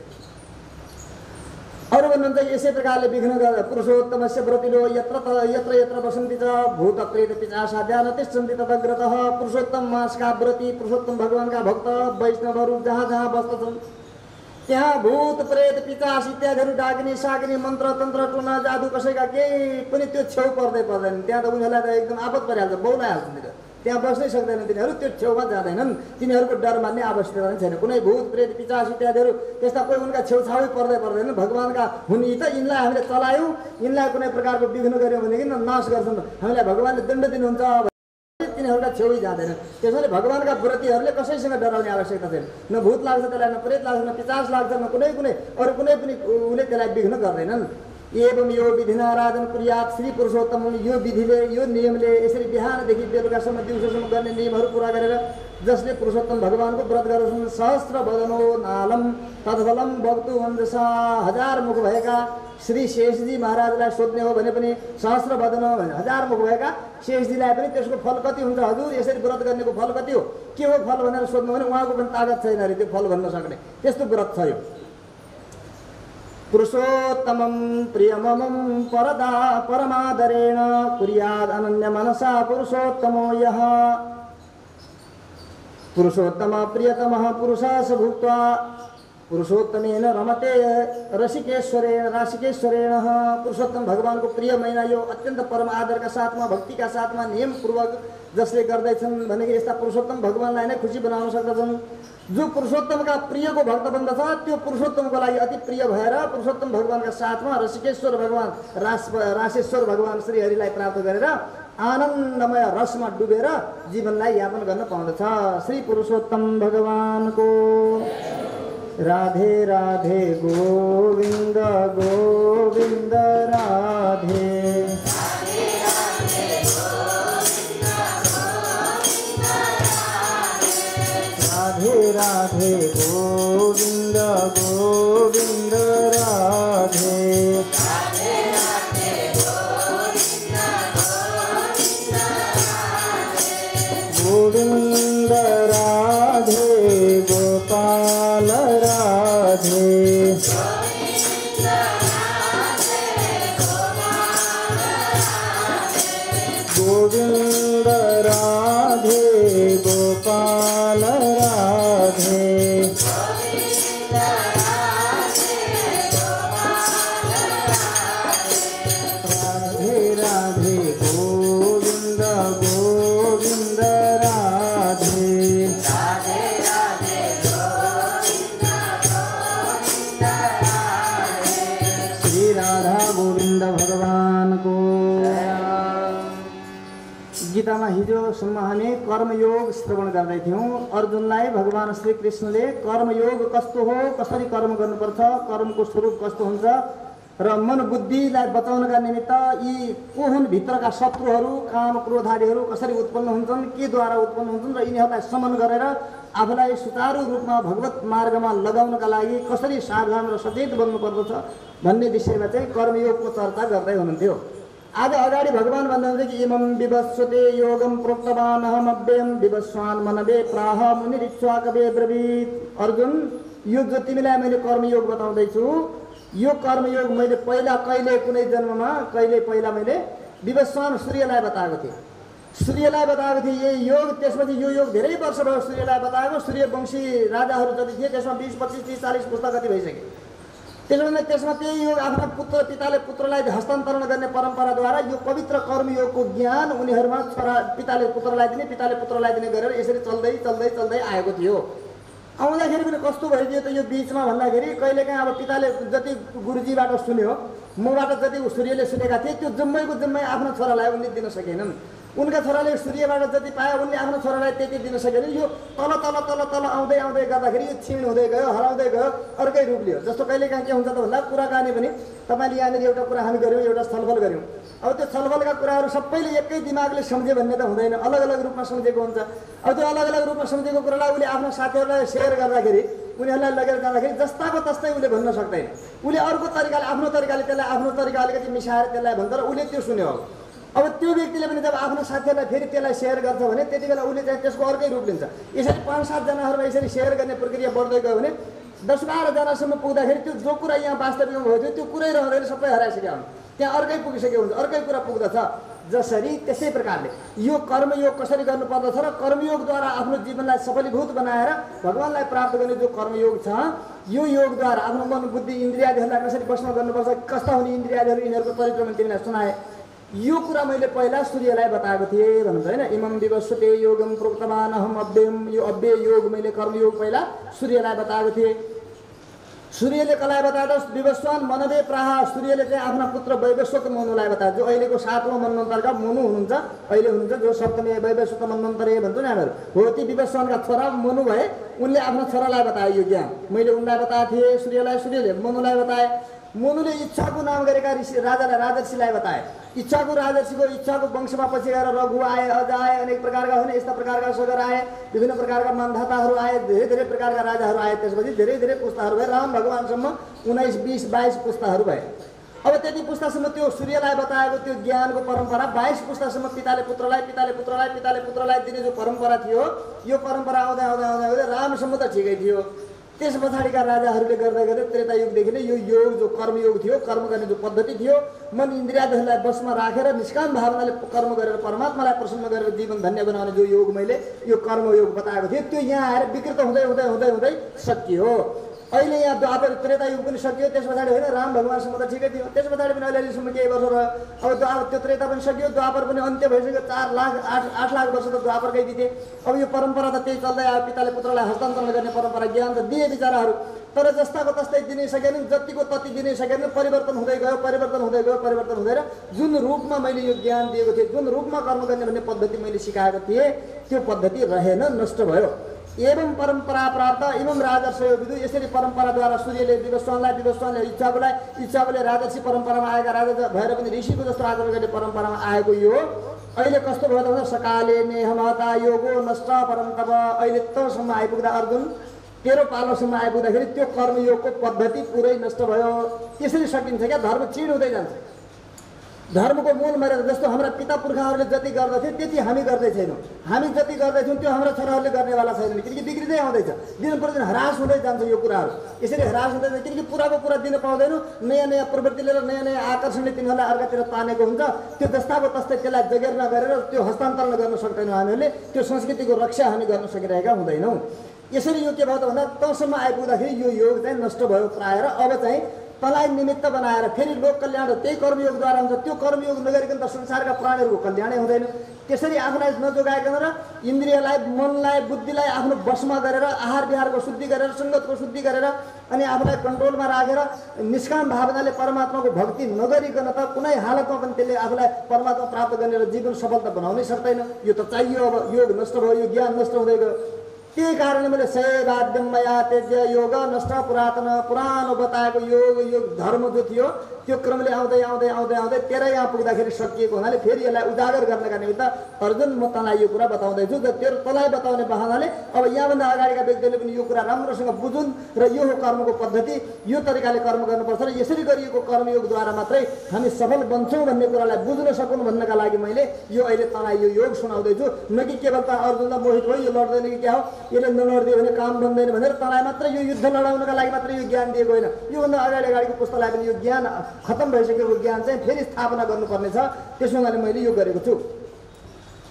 A: अरू भन्नुहुन्छ यसै प्रकारले विघ्न पुरुषोत्तमस्य व्रतिलो यत्र यत्र वसन्ति च भूत प्रेत पिशाचा ध्यान तिष्ठन्ति तदग्रतः। पुरुषोत्तम मासका व्रती, पुरुषोत्तम भगवानका भक्त वैष्णवहरू जहाँ जहाँ बस्दछन् त्यहाँ भूत प्रेत पिशाच इत्यादिहरू डाक्ने साक्ने मन्त्र तन्त्र टुना जादु कसैका केही पनि त्यो छेउ पर्दैन। त्यहाँ त उनीहरूलाई त एकदम आपत परिहाल्छ, बौलाइहाल्छन्। त्यहाँ बस्नै सक्दैनन् तिनीहरू, त्यो छेउमा जाँदैनन्। तिनीहरूको डर मान्ने आवश्यकता पनि छैन। कुनै भूत प्रेत पिशाच इत्यादिहरू त्यस्ता कोही उनका छेउछाउै पर्दैन। भगवानका हुन् यी त, यिनलाई हामीले चलायौँ, यिनलाई कुनै प्रकारको विघ्न गऱ्यौँ भनेदेखि नाश गर्छन्, हामीलाई भगवानले दण्ड दिनुहुन्छ, तिनीहरूका छेउै जाँदैन। त्यसैले भगवानका व्रतीहरूले कसैसँग डराउने आवश्यकता छैन। न भूत लाग्छ त्यसलाई, न प्रेत लाग्छ, न पिशाच लाग्छ, न कुनै अरू कुनै पनि उसले त्यसलाई विघ्न गर्दैनन्। एवं यो विधिना आराधन कुर्यात। श्री पुरुषोत्तम यो विधिले, यो नियमले यसरी बिहानदेखि बेलुकासम्म दिउँसोसम्म गर्ने नियमहरू पुरा गरेर जसले पुरुषोत्तम भगवानको व्रत गर्छन् सहस्र वदनो नालम तत्फलम भक्तु वन्दसा। 1000 मुख भएका श्री शेषजी महाराजलाई सोध्ने हो भने पनि सहस्र वदन 1000 मुख भएका शेषजीलाई पनि त्यसको फल कति हुन्छ, हजुर यसरी व्रत गर्नेको फल कति हो, के हो फल भनेर सोध्नु भने उहाँको पनि तागत छैन अरे त्यो फल भन्न सक्ने, त्यस्तो व्रत छ यो। पुरुषोत्तमं प्रियममं परमादरेण कुर्याद अनन्य मनसा पुरुषोत्तमो यः। पुरुषोत्तम प्रियतमः पुरुषः स भुक्त्वा पुरुषोत्तमेन रमते राशिकेश्वरेण। पुरुषोत्तम भगवानको प्रिय महिना यो अत्यन्त परम आदरका साथमा, भक्तिका साथमा, नियमपूर्वक जसले गर्दैछन् भनेको यस्ता पुरुषोत्तम भगवानलाई नै खुसी बनाउन सक्दछन्। जो पुरुषोत्तमका प्रियको भक्त बन्दछ त्यो पुरुषोत्तमको लागि अति प्रिय भएर पुरुषोत्तम भगवानका साथमा ऋषिकेश्वर भगवान राशेश्वर भगवान श्रीहरिलाई प्राप्त गरेर आनन्दमय रसमा डुबेर जीवनलाई यापन गर्न पाउँदछ। श्री पुरुषोत्तम भगवानको राधे राधे गोविन्द गोविन्द राधे। राधे राधे गोविन्द गोविन्द राधे। गोविन्द राधे गोपाल राधे। गोविन्द राधे गोपाल राधे। गीतामा हिजोसम्म हामी कर्मयोग श्रवण गर्दै थियौँ। अर्जुनलाई भगवान श्री कृष्णले कर्मयोग कस्तो हो, कसरी कर्म गर्नुपर्छ, कर्मको स्वरूप कस्तो हुन्छ र मन बुद्धिलाई बचाउनका निमित्त यी को हुन् भित्रका शत्रुहरू, काम क्रोध आदिहरू कसरी उत्पन्न हुन्छन्, केद्वारा उत्पन्न हुन्छन् र यिनीहरूलाई समन गरेर आफूलाई सुचारू रूपमा भगवत मार्गमा लगाउनका लागि कसरी सावधान र सचेत बन्नुपर्दछ भन्ने विषयमा चाहिँ कर्मयोगको चर्चा गर्दै हुनुहुन्थ्यो। आज अगाडि भगवान भन्नुहुन्छ कि इमं विवस्वते योगम प्रोक्तवान अहमव्ययम विवस्वान मनवे प्राह मुनिरिच्वाकवे ब्रवीत। अर्जुन, यो जो तिमीलाई मैले कर्मयोग बताउँदैछु, यो कर्मयोग मैले पहिला कहिले कुनै जन्ममा पहिला मैले विवस्वान सूर्यलाई बताएको थिएँ। सूर्यलाई बताएको थिएँ यही योग। त्यसपछि यो योग धेरै वर्ष भयो सूर्यलाई बताएको। सूर्यवंशी राजाहरू जति थिए त्यसमा 20, 25, 30, 40 पुस्ता कति भइसके। त्यसमा त्यही योग आफ्ना पिताले पुत्रलाई हस्तान्तरण गर्ने परम्पराद्वारा यो पवित्र कर्मयोगको ज्ञान उनीहरूमा पिताले पुत्रलाई दिने, पिताले पुत्रलाई दिने गरेर यसरी चल्दै चल्दै चल्दै आएको थियो। आउँदाखेरि पनि कस्तो भइदियो त यो बिचमा भन्दाखेरि कहिलेकाहीँ अब पिताले जति गुरुजीबाट सुन्यो, मबाट जति सूर्यले सुनेका थिए त्यो जम्मैको जम्मै आफ्नो छोरालाई उनले दिन सकेनन्। उनका छोराले सूर्यबाट जति पाए उनले आफ्नो छोरालाई त्यति दिन सकेनन्। यो तल तल तल तल आउँदै आउँदै गर्दाखेरि यो क्षीण हुँदै गयो, हराउँदै गयो, अर्कै रूप लियो। जस्तो कहिलेकाहीँ के हुन्छ त भन्दा कुराकानी पनि तपाईँले यहाँनिर एउटा कुरा हामी गऱ्यौँ, एउटा छलफल गऱ्यौँ। अब त्यो छलफलका कुराहरू सबैले एकै दिमागले सम्झ्यो भन्ने त हुँदैन, अलग अलग रूपमा सम्झेको हुन्छ। अब त्यो अलग अलग रूपमा सम्झेको कुरालाई उसले आफ्नो साथीहरूलाई सेयर गर्दाखेरि, उनीहरूलाई लगेर जाँदाखेरि जस्ताको तस्तै उसले भन्न सक्दैन। उसले अर्को तरिकाले आफ्नो तरिकाले त्यसलाई आफ्नो तरिका अलिकति मिसाएर त्यसलाई भन्छ र उसले त्यो सुन्यो। अब त्यो व्यक्तिले पनि जब आफ्नो साथीहरूलाई फेरि त्यसलाई सेयर गर्छ भने त्यति बेला उसले चाहिँ त्यसको अर्कै रूप लिन्छ। यसरी 5-7 जनाहरूमा यसरी सेयर गर्ने प्रक्रिया बढ्दै गयो भने 10-12 जनासम्म पुग्दाखेरि त्यो जो कुरा यहाँ वास्तविकमा भयो थियो त्यो कुरै रहँदैन, सबै हराइसक्यो हुन्छ। त्यहाँ अर्कै पुगिसक्यो हुन्छ, अर्कै कुरा पुग्दछ। जसरी त्यसै प्रकारले यो कर्मयोग कसरी गर्नुपर्दछ र कर्मयोगद्वारा आफ्नो जीवनलाई सफलीभूत बनाएर भगवानलाई प्राप्त गर्ने जो कर्मयोग छ, यो योगद्वारा आफ्नो मन बुद्धि इन्द्रियादिहरूलाई कसरी वशमा गर्नुपर्छ, कस्ता हुने इन्द्रियादिहरू, यिनीहरूको चरित्र मैले तिमीलाई सुनाएँ। यो कुरा मैले पहिला सूर्यलाई बताएको थिएँ भन्नुहुन्छ होइन। इमं विवस्वते योगम प्रोक्तवान अहम अव्ययम, यो अव्यय योग मैले कर्मयोग पहिला सूर्यलाई बताएको थिएँ। सूर्यले कसलाई बताएको? विवस्वान मनवे प्राह। सूर्यले चाहिँ आफ्ना पुत्र वैवस्वत मनुलाई बतायो, जो अहिलेको 7औं मन्वन्तरका मनु हुनुहुन्छ, अहिले हुनुहुन्छ, जो सप्तमी वैवस्वत मन्वन्तरे भन्छौँ नि हामीहरू हो। ती विवस्वानका छोरा मनु भए, उनले आफ्नो छोरालाई बतायो यो ज्ञान। मैले उनलाई बताएको थिएँ सूर्यलाई, सूर्यले मनुलाई बताए। मनुले इच्छाको नाम गरेका ऋषि राजर्षिलाई बताए। इच्छाको राजर्षिको इच्छाको वंशमा पछि गएर रघु आए, अज आए, अनेक प्रकारका हुने यस्ता प्रकारका सगर आए, विभिन्न प्रकारका मान्धाताहरू आए, धेरै धेरै प्रकारका राजाहरू आए। त्यसपछि धेरै धेरै पुस्ताहरू भए। राम भगवानसम्म 19, 20, 22 पुस्ताहरू भए। अब त्यति पुस्तासम्म त्यो सूर्यलाई बताएको त्यो ज्ञानको परम्परा 22 पुस्तासम्म पिताले पुत्रलाई, पिताले पुत्रलाई, पिताले पुत्रलाई दिने जो परम्परा थियो, यो परम्परा आउँदै आउँदै आउँदै आउँदै रामसम्म त ठिकै थियो। त्यस पछाडिका राजाहरूले गर्दा गर्दै त्रेता युगदेखि नै यो योग जो कर्मयोग थियो, कर्म गर्ने जो पद्धति थियो, मन इन्द्रियादिहरूलाई वशमा राखेर निष्काम भावनाले कर्म गरेर परमात्मालाई प्रसन्न गरेर जीवन धन्य बनाउने जो योग मैले यो कर्मयोग बताएको थिएँ, त्यो यहाँ आएर विकृत हुँदै हुँदै हुँदै हुँदै सकियो। अहिले यहाँ द्वापर त्रेता युग पनि सकियो। त्यस पछाडि होइन राम भगवानसम्म त ठिकै थियो। त्यस पछाडि पनि अहिलेसम्म केही वर्ष रह्यो। अब त्यो त्रेता पनि सकियो, द्वापर पनि अन्त्य भइसक्यो। 4 लाख 8 लाख वर्ष त द्वापरकै बिते। अब यो परम्परा त त्यही चल्दै आयो, पिताले पुत्रलाई हस्तान्तरण गर्ने परम्परा। ज्ञान त दिए बिचराहरू, तर जस्ताको तस्तै दिनै सकेनन्, जतिको तति दिनै सकेनन्। परिवर्तन हुँदै गयो, परिवर्तन हुँदै गयो, परिवर्तन हुँदै जुन रूपमा मैले यो ज्ञान दिएको थिएँ, जुन रूपमा कर्म गर्ने भन्ने पद्धति मैले सिकाएको थिएँ, त्यो पद्धति रहेन, नष्ट भयो। एवं परम्परा प्राप्त इमं राजर्षयो विदु। यसरी परम्पराद्वारा सूर्यले विवस्वानलाई, विवस्वानले इच्छाकुलाई, इच्छाकुले राजर्षि परम्परामा आएका राजा भएर पनि ऋषिको जस्तो आचरण गर्ने परम्परामा आएको यो अहिले कस्तो भयो त भन्दा सकाले नेहमता योगो नष्ट परन्तप। अहिले तसम्म आइपुग्दा अर्जुन, तेरो पालोसम्म आइपुग्दाखेरि त्यो कर्मयोगको पद्धति पुरै नष्ट भयो। यसरी सकिन्छ क्या? धर्म क्षीण हुँदै जान्छ। धर्मको मूल मर्यादा जस्तो हाम्रा पिता पुर्खाहरूले जति गर्दथे त्यति हामी गर्दै छैनौँ। हामी जति गर्दैछौँ त्यो हाम्रा छोराहरूले गर्नेवाला छैनन्, किनकि बिग्रिँदै आउँदैछ। दिन प्रतिदिन ह्रास हुँदै जान्छ यो कुराहरू। यसरी ह्रास हुँदै जान्छ किनकि पुराको पुरा दिन पाउँदैनौँ। नयाँ नयाँ प्रवृत्ति लिएर नयाँ नयाँ आकर्षणले तिनीहरूलाई अर्कातिर तानेको हुन्छ। त्यो जस्ताको तस्तै त्यसलाई जगेर नगरेर त्यो हस्तान्तरण गर्न सक्दैनौँ। हामीहरूले त्यो संस्कृतिको रक्षा हामी गर्न सकिरहेका हुँदैनौँ। यसरी यो के भयो त भन्दा तँसम्म आइपुग्दाखेरि यो योग चाहिँ नष्ट भयो प्रायः र अब चाहिँ तँलाई निमित्त बनाएर फेरि लोक कल्याण त्यही कर्मयोगद्वारा हुन्छ। त्यो कर्मयोग नगरिकन त संसारका प्राणीहरूको कल्याणै हुँदैन। त्यसरी आफूलाई नजोगाइकन र इन्द्रियलाई, मनलाई, बुद्धिलाई आफ्नो वशमा गरेर आहार विहारको शुद्धि गरेर, सङ्गतको शुद्धि गरेर अनि आफूलाई कन्ट्रोलमा राखेर निष्काम भावनाले परमात्माको भक्ति नगरिकन त कुनै हालतमा पनि त्यसले आफूलाई परमात्मा प्राप्त गर्ने र जीवन सफलता बनाउनै सक्दैन। यो त चाहियो। अब योग नष्ट भयो, यो ज्ञान नष्ट हुँदै गयो। त्यही कारणले मैले सैवाद्यम मया त्यज्य योग नष्ट पुरातन पुरानो बताएको योग धर्म जो थियो त्यो क्रमले आउँदै आउँदै आउँदै आउँदै तेरा यहाँ पुग्दाखेरि सकिएको हुनाले फेरि यसलाई उजागर गर्नका निमित्त अर्जुन म तँलाई यो कुरा बताउँदैछु। तेरो तँलाई बताउने बहानाले अब यहाँभन्दा अगाडिका व्यक्तिले पनि यो कुरा राम्रोसँग बुझुन् र यो हो कर्मको पद्धति, यो तरिकाले कर्म गर्नुपर्छ र यसरी गरिएको कर्मयोगद्वारा मात्रै हामी सफल बन्छौँ भन्ने कुरालाई बुझ्न सकुन् भन्नका लागि मैले यो अहिले तँलाई यो योग सुनाउँदैछु। न कि केवल त अर्जुनलाई मोहित भयो यो लड्दैन कि क्या हो, यसले नलडिदियो भने काम बन्दैन भनेर तँलाई मात्र यो युद्ध लडाउनका लागि मात्र यो ज्ञान दिएको होइन। योभन्दा अगाडिको पुस्तालाई पनि यो ज्ञान खत्तम भइसकेको ज्ञान चाहिँ फेरि स्थापना गर्नुपर्ने छ। त्यसो हुनाले मैले यो गरेको छु।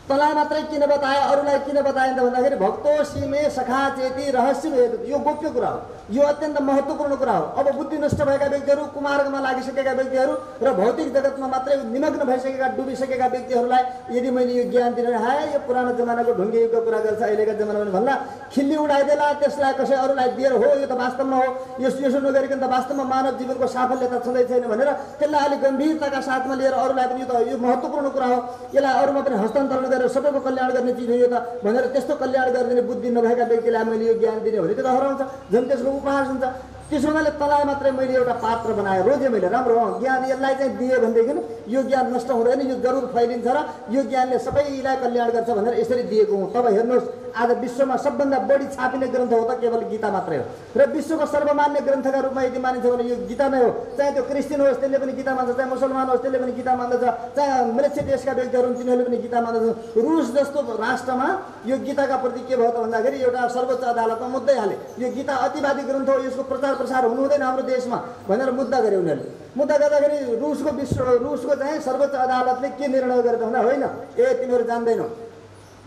A: तँलाई मात्रै किन बताए, अरूलाई किन बताए त भन्दाखेरि भक्तोसी मे सखा चेती रहस्य यो गोप्य कुरा हो। यो अत्यन्त महत्त्वपूर्ण कुरा हो। अब बुद्धि नष्ट भएका व्यक्तिहरू, कुमार्गमा लागिसकेका व्यक्तिहरू र भौतिक जगतमा मात्रै निमग्न भइसकेका, डुबिसकेका व्यक्तिहरूलाई यदि मैले यो ज्ञान दिने हाय यो पुरानो जमानाको ढुङ्गे युगको कुरा गर्छ, अहिलेका जमानामा पनि भन्ला खिल्ली उडाइदेला, त्यसलाई कसै अरूलाई दिएर हो यो त वास्तवमा हो, यसो नगरिकन त वास्तवमा मानव जीवनको साफल्यता छँदै छैन भनेर त्यसलाई अलिक गम्भीरताका साथमा लिएर अरूलाई पनि यो महत्त्वपूर्ण कुरा हो, यसलाई अरूमा पनि हस्तान्तरण गरेर सबैको कल्याण गर्ने चिज हो यो त भनेर त्यस्तो कल्याण गरिदिने बुद्धि नभएका व्यक्तिलाई मैले यो ज्ञान दिने भने त्यो त हराउँछ, झन् त्यसको उपहास हुन्छ। त्यसो हुनाले तँलाई मात्रै मैले एउटा पात्र बनाएँ, रोजेँ मैले, राम्रो ज्ञान यसलाई चाहिँ दिएँ भनेदेखि यो ज्ञान नष्ट हुँदैन, यो जरुर फैलिन्छ र यो ज्ञानले सबैलाई कल्याण गर्छ भनेर यसरी दिएको हुँ। तब हेर्नुहोस् आज विश्वमा सबभन्दा बढी छापिने ग्रन्थ हो त केवल गीता मात्रै हो र विश्वको सर्वमान्य ग्रन्थका रूपमा यदि मानिन्छ भने यो गीता नै हो। चाहे त्यो क्रिस्चियन होस् त्यसले पनि गीता मान्दछ, चाहे मुसलमान होस् त्यसले पनि गीता मान्दछ, चाहे मृक्ष देशका व्यक्तिहरू तिनीहरूले पनि गीता मान्दछ। रुस जस्तो राष्ट्रमा यो गीताका प्रति के भयो त भन्दाखेरि एउटा सर्वोच्च अदालतमा मुद्दै हाले, यो गीता अतिवादी ग्रन्थ हो, यसको प्रचार प्रसार हुनु हुँदैन हाम्रो देशमा भनेर मुद्दा गरे उनीहरूले। मुद्दा गर्दाखेरि रुसको चाहिँ सर्वोच्च अदालतले के निर्णय गरेको भन्दा होइन तिमीहरू जान्दैनौ,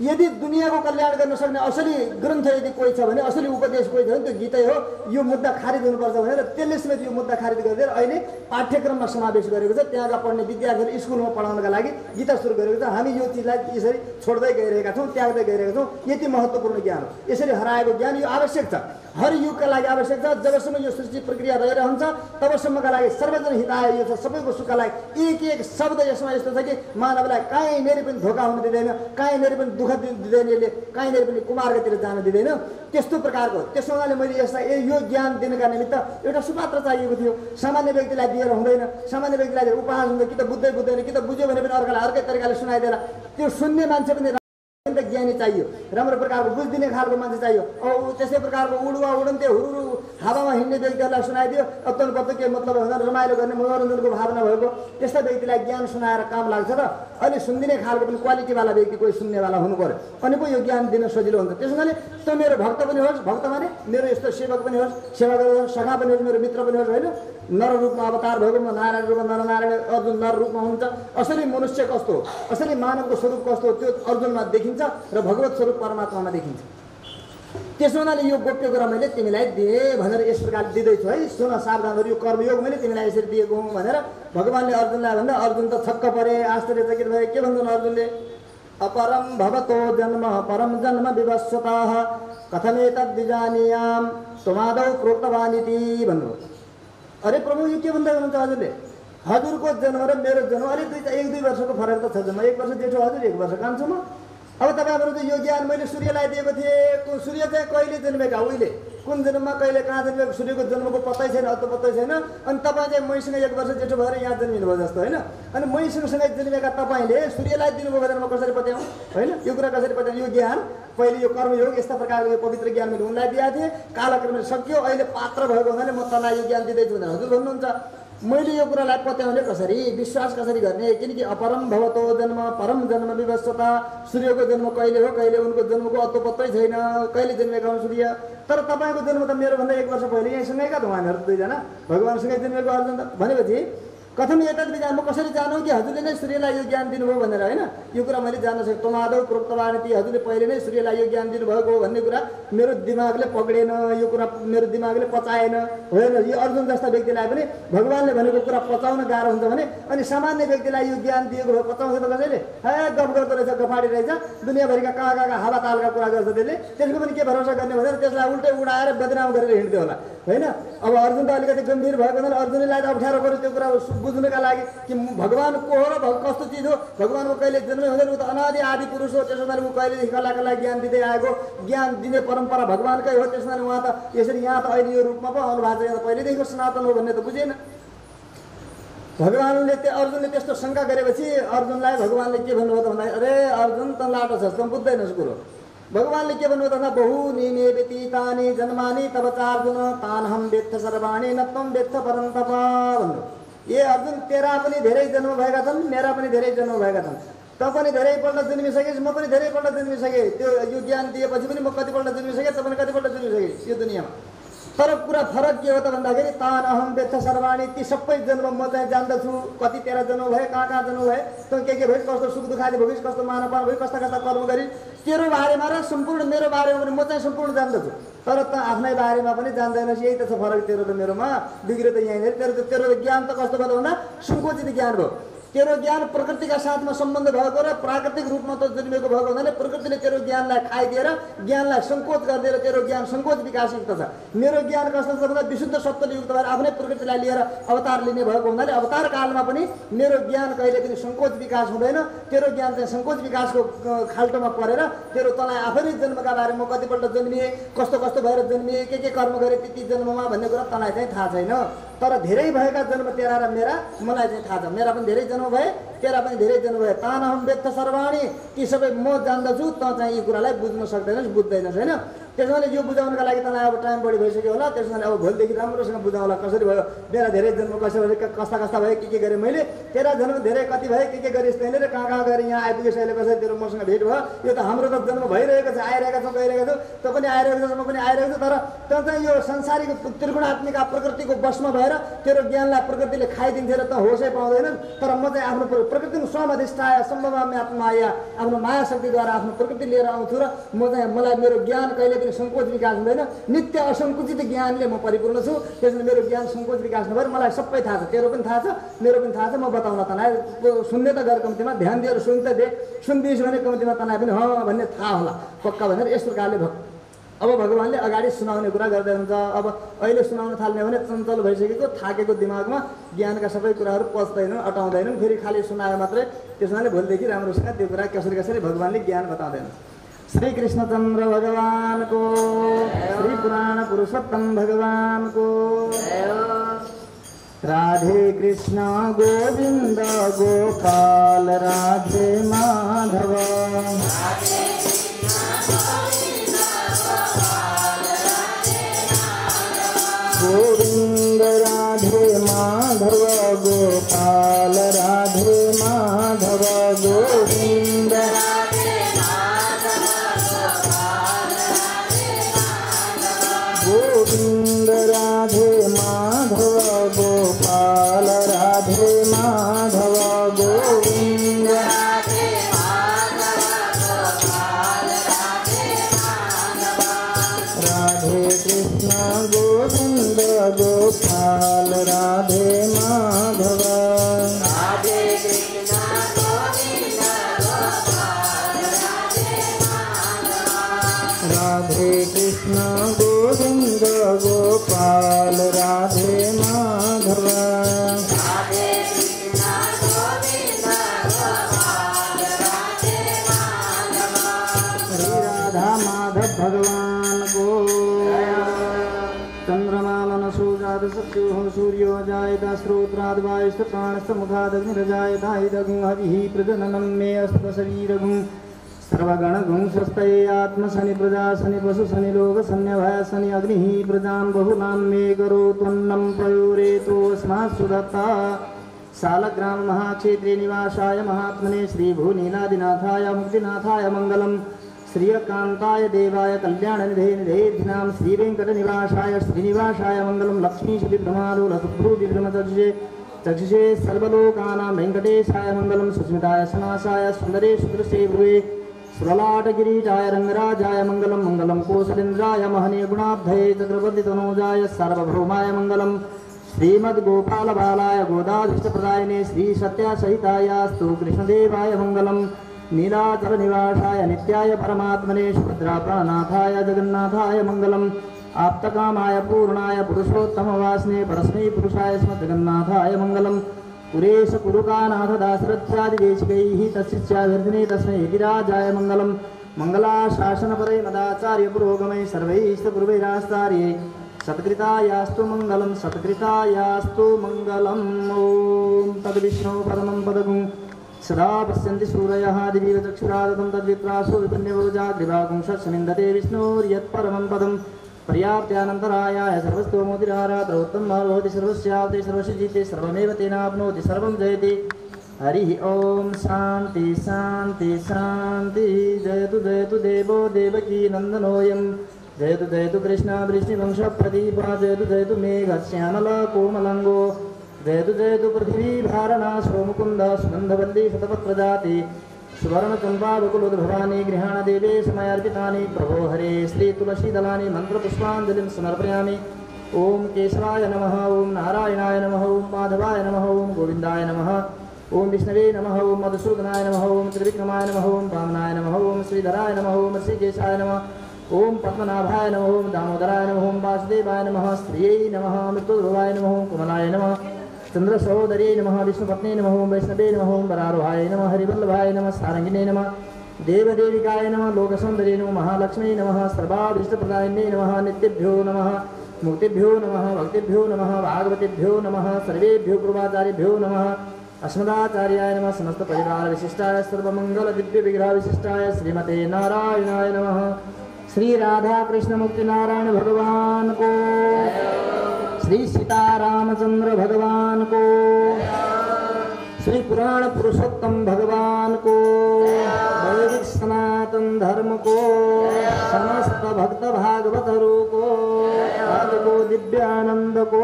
A: यदि दुनियाँको कल्याण गर्न सक्ने असली ग्रन्थ यदि कोही छ भने, असली उपदेश कोही छ भने त्यो गीतै हो, यो मुद्दा खारिज हुनुपर्छ भनेर त्यसले समेत यो मुद्दा खारिज गरिदिएर अहिले पाठ्यक्रममा समावेश गरेको छ। त्यहाँका पढ्ने विद्यार्थीहरू स्कुलमा पढाउनका लागि गीता सुरु गरेको छ। हामी यो चिजलाई यसरी छोड्दै गइरहेका छौँ, त्याग्दै गइरहेका छौँ। यति महत्त्वपूर्ण ज्ञान हो। यसरी हराएको ज्ञान यो आवश्यक छ, हर युगका लागि आवश्यक छ। जबसम्म यो सृष्टि प्रक्रिया रहिरहन्छ तबसम्मका लागि सर्वजन हिताय यो छ, सबैको सुखका लागि। एक शब्द यसमा यस्तो छ कि मानवलाई कहीँनिर पनि धोका हुन दिँदैन, कहीँनिर पनि दुःख दिँदैन, यसले कहीँनिर पनि कुमार्गतिर जान दिँदैन, त्यस्तो प्रकारको। त्यसो हुनाले मैले यसलाई यो ज्ञान दिनका निमित्त एउटा सुपात्र चाहिएको थियो। सामान्य व्यक्तिलाई दिएर हुँदैन, सामान्य व्यक्तिलाई उपहास हुन्छ, कि त बुझ्दैन, कि त बुझ्यो भने पनि अर्कालाई अर्कै तरिकाले सुनाइदिएर त्यो सुन्ने मान्छे पनि ज्ञानी चाहियो, राम्रो प्रकारको बुझिदिने खालको मान्छे चाहियो। अब त्यसै प्रकारको उडुवा उडन्ते हुरुरु हावामा हिँड्ने व्यक्तिहरूलाई सुनाइदियो अत्तनपर्छ के मतलब भनेर रमाइलो गर्ने मनोरञ्जनको भावना भएको त्यस्ता व्यक्तिलाई ज्ञान सुनाएर काम लाग्छ र अहिले सुनिदिने खालको पनि क्वालिटीवाला व्यक्ति कोही सुन्नेवाला हुनु पर्यो, अनि पो यो ज्ञान दिन सजिलो हुन्छ। त्यसो हुनाले त मेरो भक्त पनि होस्, भक्त माने मेरो यस्तो सेवक पनि होस्, सेवा गरेर सखा पनि होस्, मेरो मित्र पनि होस्, होइन नर रूपमा अवतार भएको म नारायण रूपमा नरनारायण अर्जुन नर रूपमा हुन्छ। असली मनुष्य कस्तो हो, असली मानवको स्वरूप कस्तो हो त्यो अर्जुनमा देखिन्छ र भगवत स्वरूप परमात्मामा देखिन्छ। त्यसो हुनाले यो गोप्य कुरा मैले तिमीलाई दिएँ भनेर यस प्रकार दिँदैछु है, सुन सावधान गरी यो कर्मयोग मैले तिमीलाई यसरी दिएको हुँ भनेर भगवान्ले अर्जुनलाई भन्दा अर्जुन त छक्क परे, आश्चर्यचकित भए। के भन्छन् अर्जुनले? अपरम भवतो जन्म परम जन्म विवस्वतः कथमेतद् विजानीयाम त्वमादौ प्रोक्तवानिति भन्नुभयो। अरे प्रभु यो के भन्दै हुनुहुन्छ हजुरले? हजुरको जन्म र मेरो जन्म अलि 1-2 वर्षको फरक त छ, जम्मा 1 वर्ष जेठो हजुर 1 वर्ष कान्छो म। अब तपाईँहरू त यो ज्ञान मैले सूर्यलाई दिएको थिएँ, सूर्य चाहिँ कहिले जन्मेका, उहिले कुन जन्ममा कहिले कहाँ जन्मेको सूर्यको जन्मको पत्तै छैन, अत्तो पत्तै छैन। अनि तपाईँ चाहिँ मैसँग 1 वर्ष जेठो भएर यहाँ जन्मिनु भयो जस्तो होइन। अनि मैसँगसँगै जन्मेका तपाईँले सूर्यलाई दिनुभयो भनेर म कसरी पत्याउँ, होइन यो कुरा कसरी पत्याउँ? यो ज्ञान पहिले यो कर्मयोग यस्ता प्रकारको यो पवित्र ज्ञान मैले उनलाई दिएको थिएँ, कालक्रमले सक्यो, अहिले पात्र भएको हुनाले म तँलाई यो ज्ञान दिँदैछु भनेर हजुर भन्नुहुन्छ। मैले यो कुरालाई पत्याउने कसरी, विश्वास कसरी गर्ने? किनकि अपरम भवतो जन्म परम जन्म विवस्वता, सूर्यको जन्म कहिले हो, कहिले उनको जन्मको अत्तो पत्तै छैन, कहिले जन्मेका हुन् सूर्य। तर तपाईँको जन्म त मेरो भन्दा 1 वर्ष पहिले यहीँसँगैका त उहाँहरू दुईजना भगवान्सँगै जन्मेको अर्जुन त। भनेपछि कथम एतद् विज्ञान, म कसरी जानौँ कि हजुरले नै सूर्यलाई यो ज्ञान दिनुभयो भनेर, होइन? यो कुरा मैले जान्न सक्छु। तमादौ प्रोक्तवानिति, हजुरले पहिले नै सूर्यलाई यो ज्ञान दिनुभएको हो भन्ने कुरा मेरो दिमागले पक्रेन, यो कुरा मेरो दिमागले पचाएन, होइन? यो अर्जुन जस्ता व्यक्तिलाई पनि भगवानले भनेको कुरा पचाउन गाह्रो हुन्छ भने, अनि सामान्य व्यक्तिलाई यो ज्ञान दिएको भए पचाउँछ त कसैले? गफ गर्दो रहेछ, गफाडी रहेछ, दुनियाँभरिका कहाँ कहाँ हावा तालका कुरा गर्छ त्यसले, त्यसको पनि के भरोसा गर्ने भनेर त्यसलाई उल्टै उडाएर बदनाम गरेर हिँड्थ्यो होला, होइन? अब अर्जुन त अलिकति गम्भीर भएको हुनाले अर्जुनलाई त अप्ठ्यारो पऱ्यो त्यो कुरा बुझ्नुका लागि कि भगवान को हो र कस्तो चिज हो, भगवानको कहिले जन्मै हुँदैन, ऊ त अनादि आदि पुरुष हो, त्यसो हुनाले ऊ कहिलेदेखि कला ज्ञान दिँदै आएको, ज्ञान दिने परम्परा भगवानकै हो, त्यसो हुनाले उहाँ त यसरी यहाँ त अहिले यो रूपमा पो आउनु भएको छ, यहाँ त पहिलेदेखिको सनातन हो भन्ने त बुझेन। भगवानले अर्जुनले त्यस्तो शङ्का गरेपछि अर्जुनलाई भगवानले के भन्नुभयो त भन्दा, अरे अर्जुन त लाटो छस्, त बुझ्दैनस् कुरो। भगवानले के भन्नुभयो त भन्दा, बहुनी मे व्यतीतानि जन्मानि तब चार्जुन तानहम वेत्थ सर्वाणि न त्वं वेत्थ परन्तप भन्नु। ए अर्जुन, तेरा पनि धेरै जन्म भएका छन्, मेरा पनि धेरै जन्म भएका छन्, त पनि धेरैपल्ट जन्मिसकेस्, म पनि धेरैपल्ट जन्मिसकेँ, त्यो यो ज्ञान दिएपछि पनि म कतिपल्ट जन्मिसकेँ, त पनि कतिपल्ट जन्मिसकेँ यो दुनियाँमा। तर कुरा फरक के हो त भन्दाखेरि तान अहम वेत्थ सर्वाणि, ती सबै जन्म म चाहिँ जान्दछु, कति तेरा जन्म भए, कहाँ कहाँ जन्म भए, तँ के भइस्, कस्तो सुख दुखादि भोगिस्, कस्तो मानवपान भइस्, कस्ता कस्ता कर्म गरिस्, तेरो बारेमा र सम्पूर्ण मेरो बारेमा पनि म चाहिँ सम्पूर्ण जान्दछु, तर त आफ्नै बारेमा पनि जान्दैनस्। यही त छ फरक तेरो र मेरोमा, बिग्रे त यहीँनिर। तेरो ज्ञान त कस्तो भयो भन्दा सङ्कुचित ज्ञान भयो। तेरो ज्ञान प्रकृतिका साथमा सम्बन्ध भएको र प्राकृतिक रूपमा त जन्मेको भएको हुनाले प्रकृतिले तेरो ज्ञानलाई खाइदिएर ज्ञानलाई सङ्कोच गरिदिएर तेरो ज्ञान सङ्कोच विकासयुक्त छ। मेरो ज्ञान कस्तो छ भन्दा विशुद्ध सत्वले युक्त भएर आफ्नै प्रकृतिलाई लिएर अवतार लिने भएको हुनाले अवतार कालमा पनि मेरो ज्ञान कहिले पनि सङ्कोच विकास हुँदैन। तेरो ज्ञान चाहिँ सङ्कोच विकासको खाल्टोमा परेर तेरो तँलाई आफैले जन्मका बारेमा कतिपल्ट जन्मिए, कस्तो कस्तो भएर जन्मिए, के कर्म गरे ती जन्ममा भन्ने कुरा तँलाई चाहिँ थाहा छैन। तर धेरै भएका जन्म तेरा र मेरा मलाई चाहिँ थाहा छ। मेरा पनि धेरै जन्म भए, तेरा पनि धेरै जन्म भए। तानहम वेत्थ सर्वाणि, ती सबै म जान्दछु, तँ चाहिँ यी कुरालाई बुझ्न सक्दैनस्, बुझ्दैनस्, होइन? त्यसैले यो बुझाउनका लागि तँलाई अब टाइम बढी भइसक्यो होला। त्यसैले अब भोलिदेखि राम्रोसँग बुझाउला कसरी भयो, मेरा धेरै जन्म कसरी कस्ता कस्ता भए, के गरेँ मैले, तेरा जन्म धेरै कति भए, के गरिस् तैँले र कहाँ कहाँ गएर यहाँ आइपुगेस्, अहिले कसरी तेरो मसँग भेट भयो। यो त हाम्रो त जन्म भइरहेको छ, आइरहेका छौँ, गइरहेको छु, तँ पनि आइरहेको छ, म पनि आइरहेको छु। तर तँ चाहिँ यो संसारिक त्रिगुणात्मिक प्रकृतिको वशमा भएर तेरो ज्ञानलाई प्रकृतिले खाइदिन्थ्यो र तँ होसै पाउँदैन। तर म चाहिँ आफ्नो प्रकृतिको स्वमधिष्ठाय सम्भवाम्य आत्माया, आफ्नो माया शक्तिद्वारा आफ्नो प्रकृति लिएर आउँछु र म चाहिँ मलाई मेरो ज्ञान कहिले पनि सङ्कोच विकास हुँदैन। नित्य असङ्कुचित ज्ञानले म परिपूर्ण छु। त्यसैले मेरो ज्ञान सङ्कोच विकास नभएर मलाई सबै थाहा छ। तेरो पनि थाहा छ, मेरो पनि थाहा छ। म बताउन तँलाई सुन्ने त गर, कम्तीमा ध्यान दिएर सुन त दे। सुन्दिस् भने कम्तीमा तँलाई पनि भन्ने थाहा होला पक्का भनेर यस प्रकारले अब भगवानले अगाडि सुनाउने कुरा गर्दै हुन्छ। अब अहिले सुनाउन थाल्ने भने चञ्चल भइसकेको थाकेको दिमागमा ज्ञानका सबै कुराहरू पच्दैनन्, अटाउँदैनन्, फेरि खालि सुनायो मात्रै। त्यसैले भोलिदेखि राम्रोसँग त्यो कुरा कसरी कसरी भगवानले ज्ञान बताउँदैन। श्री कृष्णचन्द्र भगवानको, श्री पुराण पुरुषोत्तम भगवानको। राधे कृष्ण गोविन्द गोपाल राधे माधव। गोविंद राधे माधव गोपाल राधे माधव। गोविंद राधे माधव गोपाल राधे माधव। गोविंद राधे माधव गोपाल राधे माधव। गोविंद राधे माधव गोपाल राधे माधव। राधे कृष्ण गोविंद गोपाल राधे माधव। राधे कृष्ण गोविंद गोपाल राधे माधव। राधे कृष्ण गोविंद गोपाल राधे माधव। राधे कृष्ण गोविंद गोपाल राधे माधव। श्री राधा माधव भगवान को। चंद्रमा मनसो जात सत्यो सूर्यो जायता श्रोत्राद् वायुश्च प्राणश्च मुखादग्निरजायता इदगुं हविः प्रजननं मे अस्त शरीरगुं। सर्वगणगुं स्वस्तये आत्मशनि प्रजाशनि पशुशनि लोकशन्यभय शनि अग्निः प्रजां बहुनां मे करोत्वन्नं प्रयोरेतोऽस्मात् सुदत्ता। सालग्राम महाक्षेत्रे निवासाय महात्मने श्रीभूनीलादिनाथाय मुक्तिनाथाय मङ्गलम्। श्रीयकान्ताय देवाय कल्याणनिधे निधेर्थिनां श्रीवेङ्कटनिवासाय श्रीनिवासाय मङ्गलं। लक्ष्मीशुभिभ्रमालोलसुभ्रूभिभ्रमचर्ये चक्षुषे सर्वलोकानां वेंकटेशाय मंगलम सुस्मिताय सनासाय सुंदरे सुदृशे भ्रुवे सुरलाटगिरीटाय रंगराजाय मंगलम मंगलम कोसलेन्द्राय महनीय गुणाब्धये चक्रवर्तितनूजाय सार्वभौमाय मंगलम श्रीमद्गोपाल बालाय गोदाधीष्टप्रदायिने श्री सत्यासहितायास्तु कृष्णदेवाय मंगलम नीलाचल निवासाय नित्याय परमात्मने सुभद्रा प्राणनाथाय जगन्नाथाय मंगलम आप्तकामाय पूर्णाय पुरुषोत्तम वासने परस्मै पुरुषाय स्मद्जगन्नाथाय मंगलम पुरेश कुरुकानाथ दासरथ्यादिदेशिकैः तस्याभिर्धिने तस्मै गिरिराजाय मंगलम मंगलाशासनपरे मदाचार्य पुरोगमै सर्वैस्तपूर्वैरास्तार्ये सत्कृतायास्तु मंगलम सत्कृतायास्तु मंगलम ओम तद्विष्णु परमं पदगुं सदा पश्यन्ति सूरयः दिवीव चक्षुरादतं तद्विप्रासो विपुण्यवोजाग्रिवागुं षट्समिन्दते विष्णोर्यत्परमं पदं पर्याप्त्यानन्तरायाय सर्वस्तोमोतिरारात्रोत्तम भवति सर्वस्यावते सर्वसिद्धिते सर्वमेव तेनाप्नोति सर्वं जयति हरिः ओम शान्ति शान्ति शान्ति जयतु देवो देवकी नन्दनोऽयं जयतु कृष्ण वृष्णिवंशप्रदीपा जयतु मेघश्यामला कोमलाङ्गो जयतु पृथिवी भारणासो मुकुन्द सुगन्धवल्ली शतपत्रजाति सुवर्णचम्पावकुलोद्भवानि गृहाण देवे समयार्पितानि प्रभो हरे श्री तुलसीदलानि मन्त्रपुष्पाञ्जलिं समर्पयामि ओम केशवाय नमः ओम नारायणाय नमः ओम माधवाय नमः ओम गोविन्दाय नमः ओम विष्णवे नमः ओम मधुसूदनाय नमः ओम त्रिविक्रमाय नमः ओम वामनाय नमः ओम श्रीधराय नमः ओम ऋषिकेशाय नमः ओम पद्मनाभाय नमः ओम दामोदराय नमः ओम वासुदेवाय नमः स्त्रियै नमः मृत्युध्रुवाय नमः ओम कुमलाय नमः चंद्रसहोदरी नमः विष्णुपत्नी नमः ओम वैष्णवे नमः ओम वरारोहाय नमः हरिवल्लभाय नमः सारंगिने नमः देवदेविकाय नमः लोकसुंदरी नमः महालक्ष्मी नमः सर्वाभीष्टप्रदायिने नमः नित्यभ्यो नमः मुक्तिभ्यो नमः भक्तिभ्यो नमः भागवतेभ्यो नमः सर्वेभ्यो पूर्वाचार्यभ्यो नमः अस्मदाचार्याय नमः समस्त परिवार विशिष्टाय सर्वमंगल दिव्य विग्रह विशिष्टाय श्रीमते नारायणाय नमः श्री राधा कृष्ण मुक्ति नारायण भगवान को श्री सीतारामचंद्र भगवान को श्री पुराण पुरुषोत्तम भगवान को वैदिक सनातन धर्म को समस्त भक्त भागवतों को दिव्यानंद को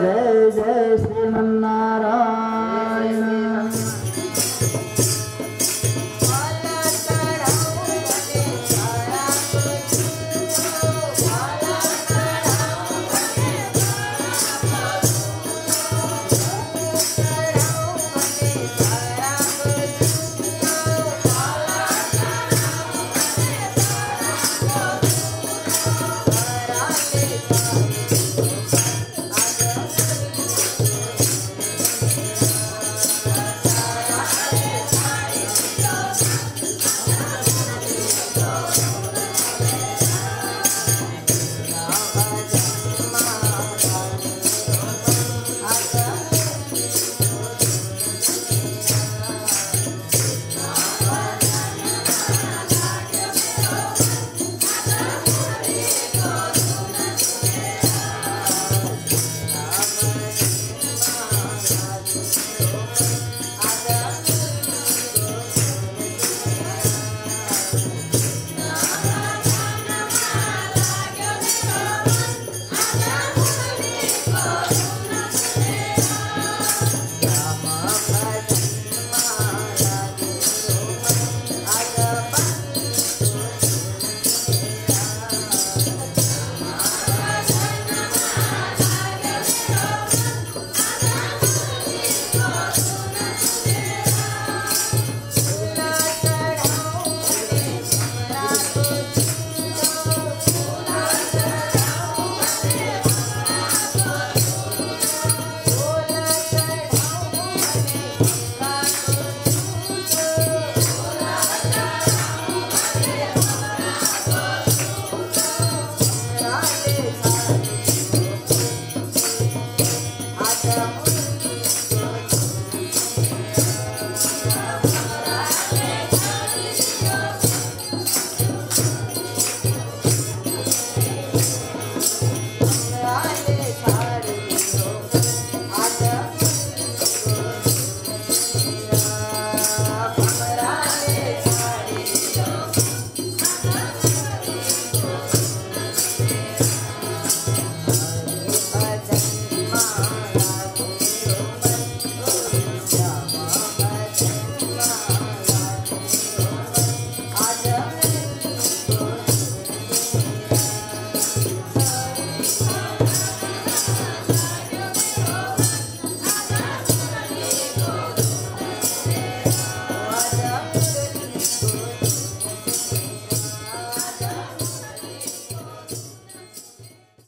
A: जय जय श्रीमन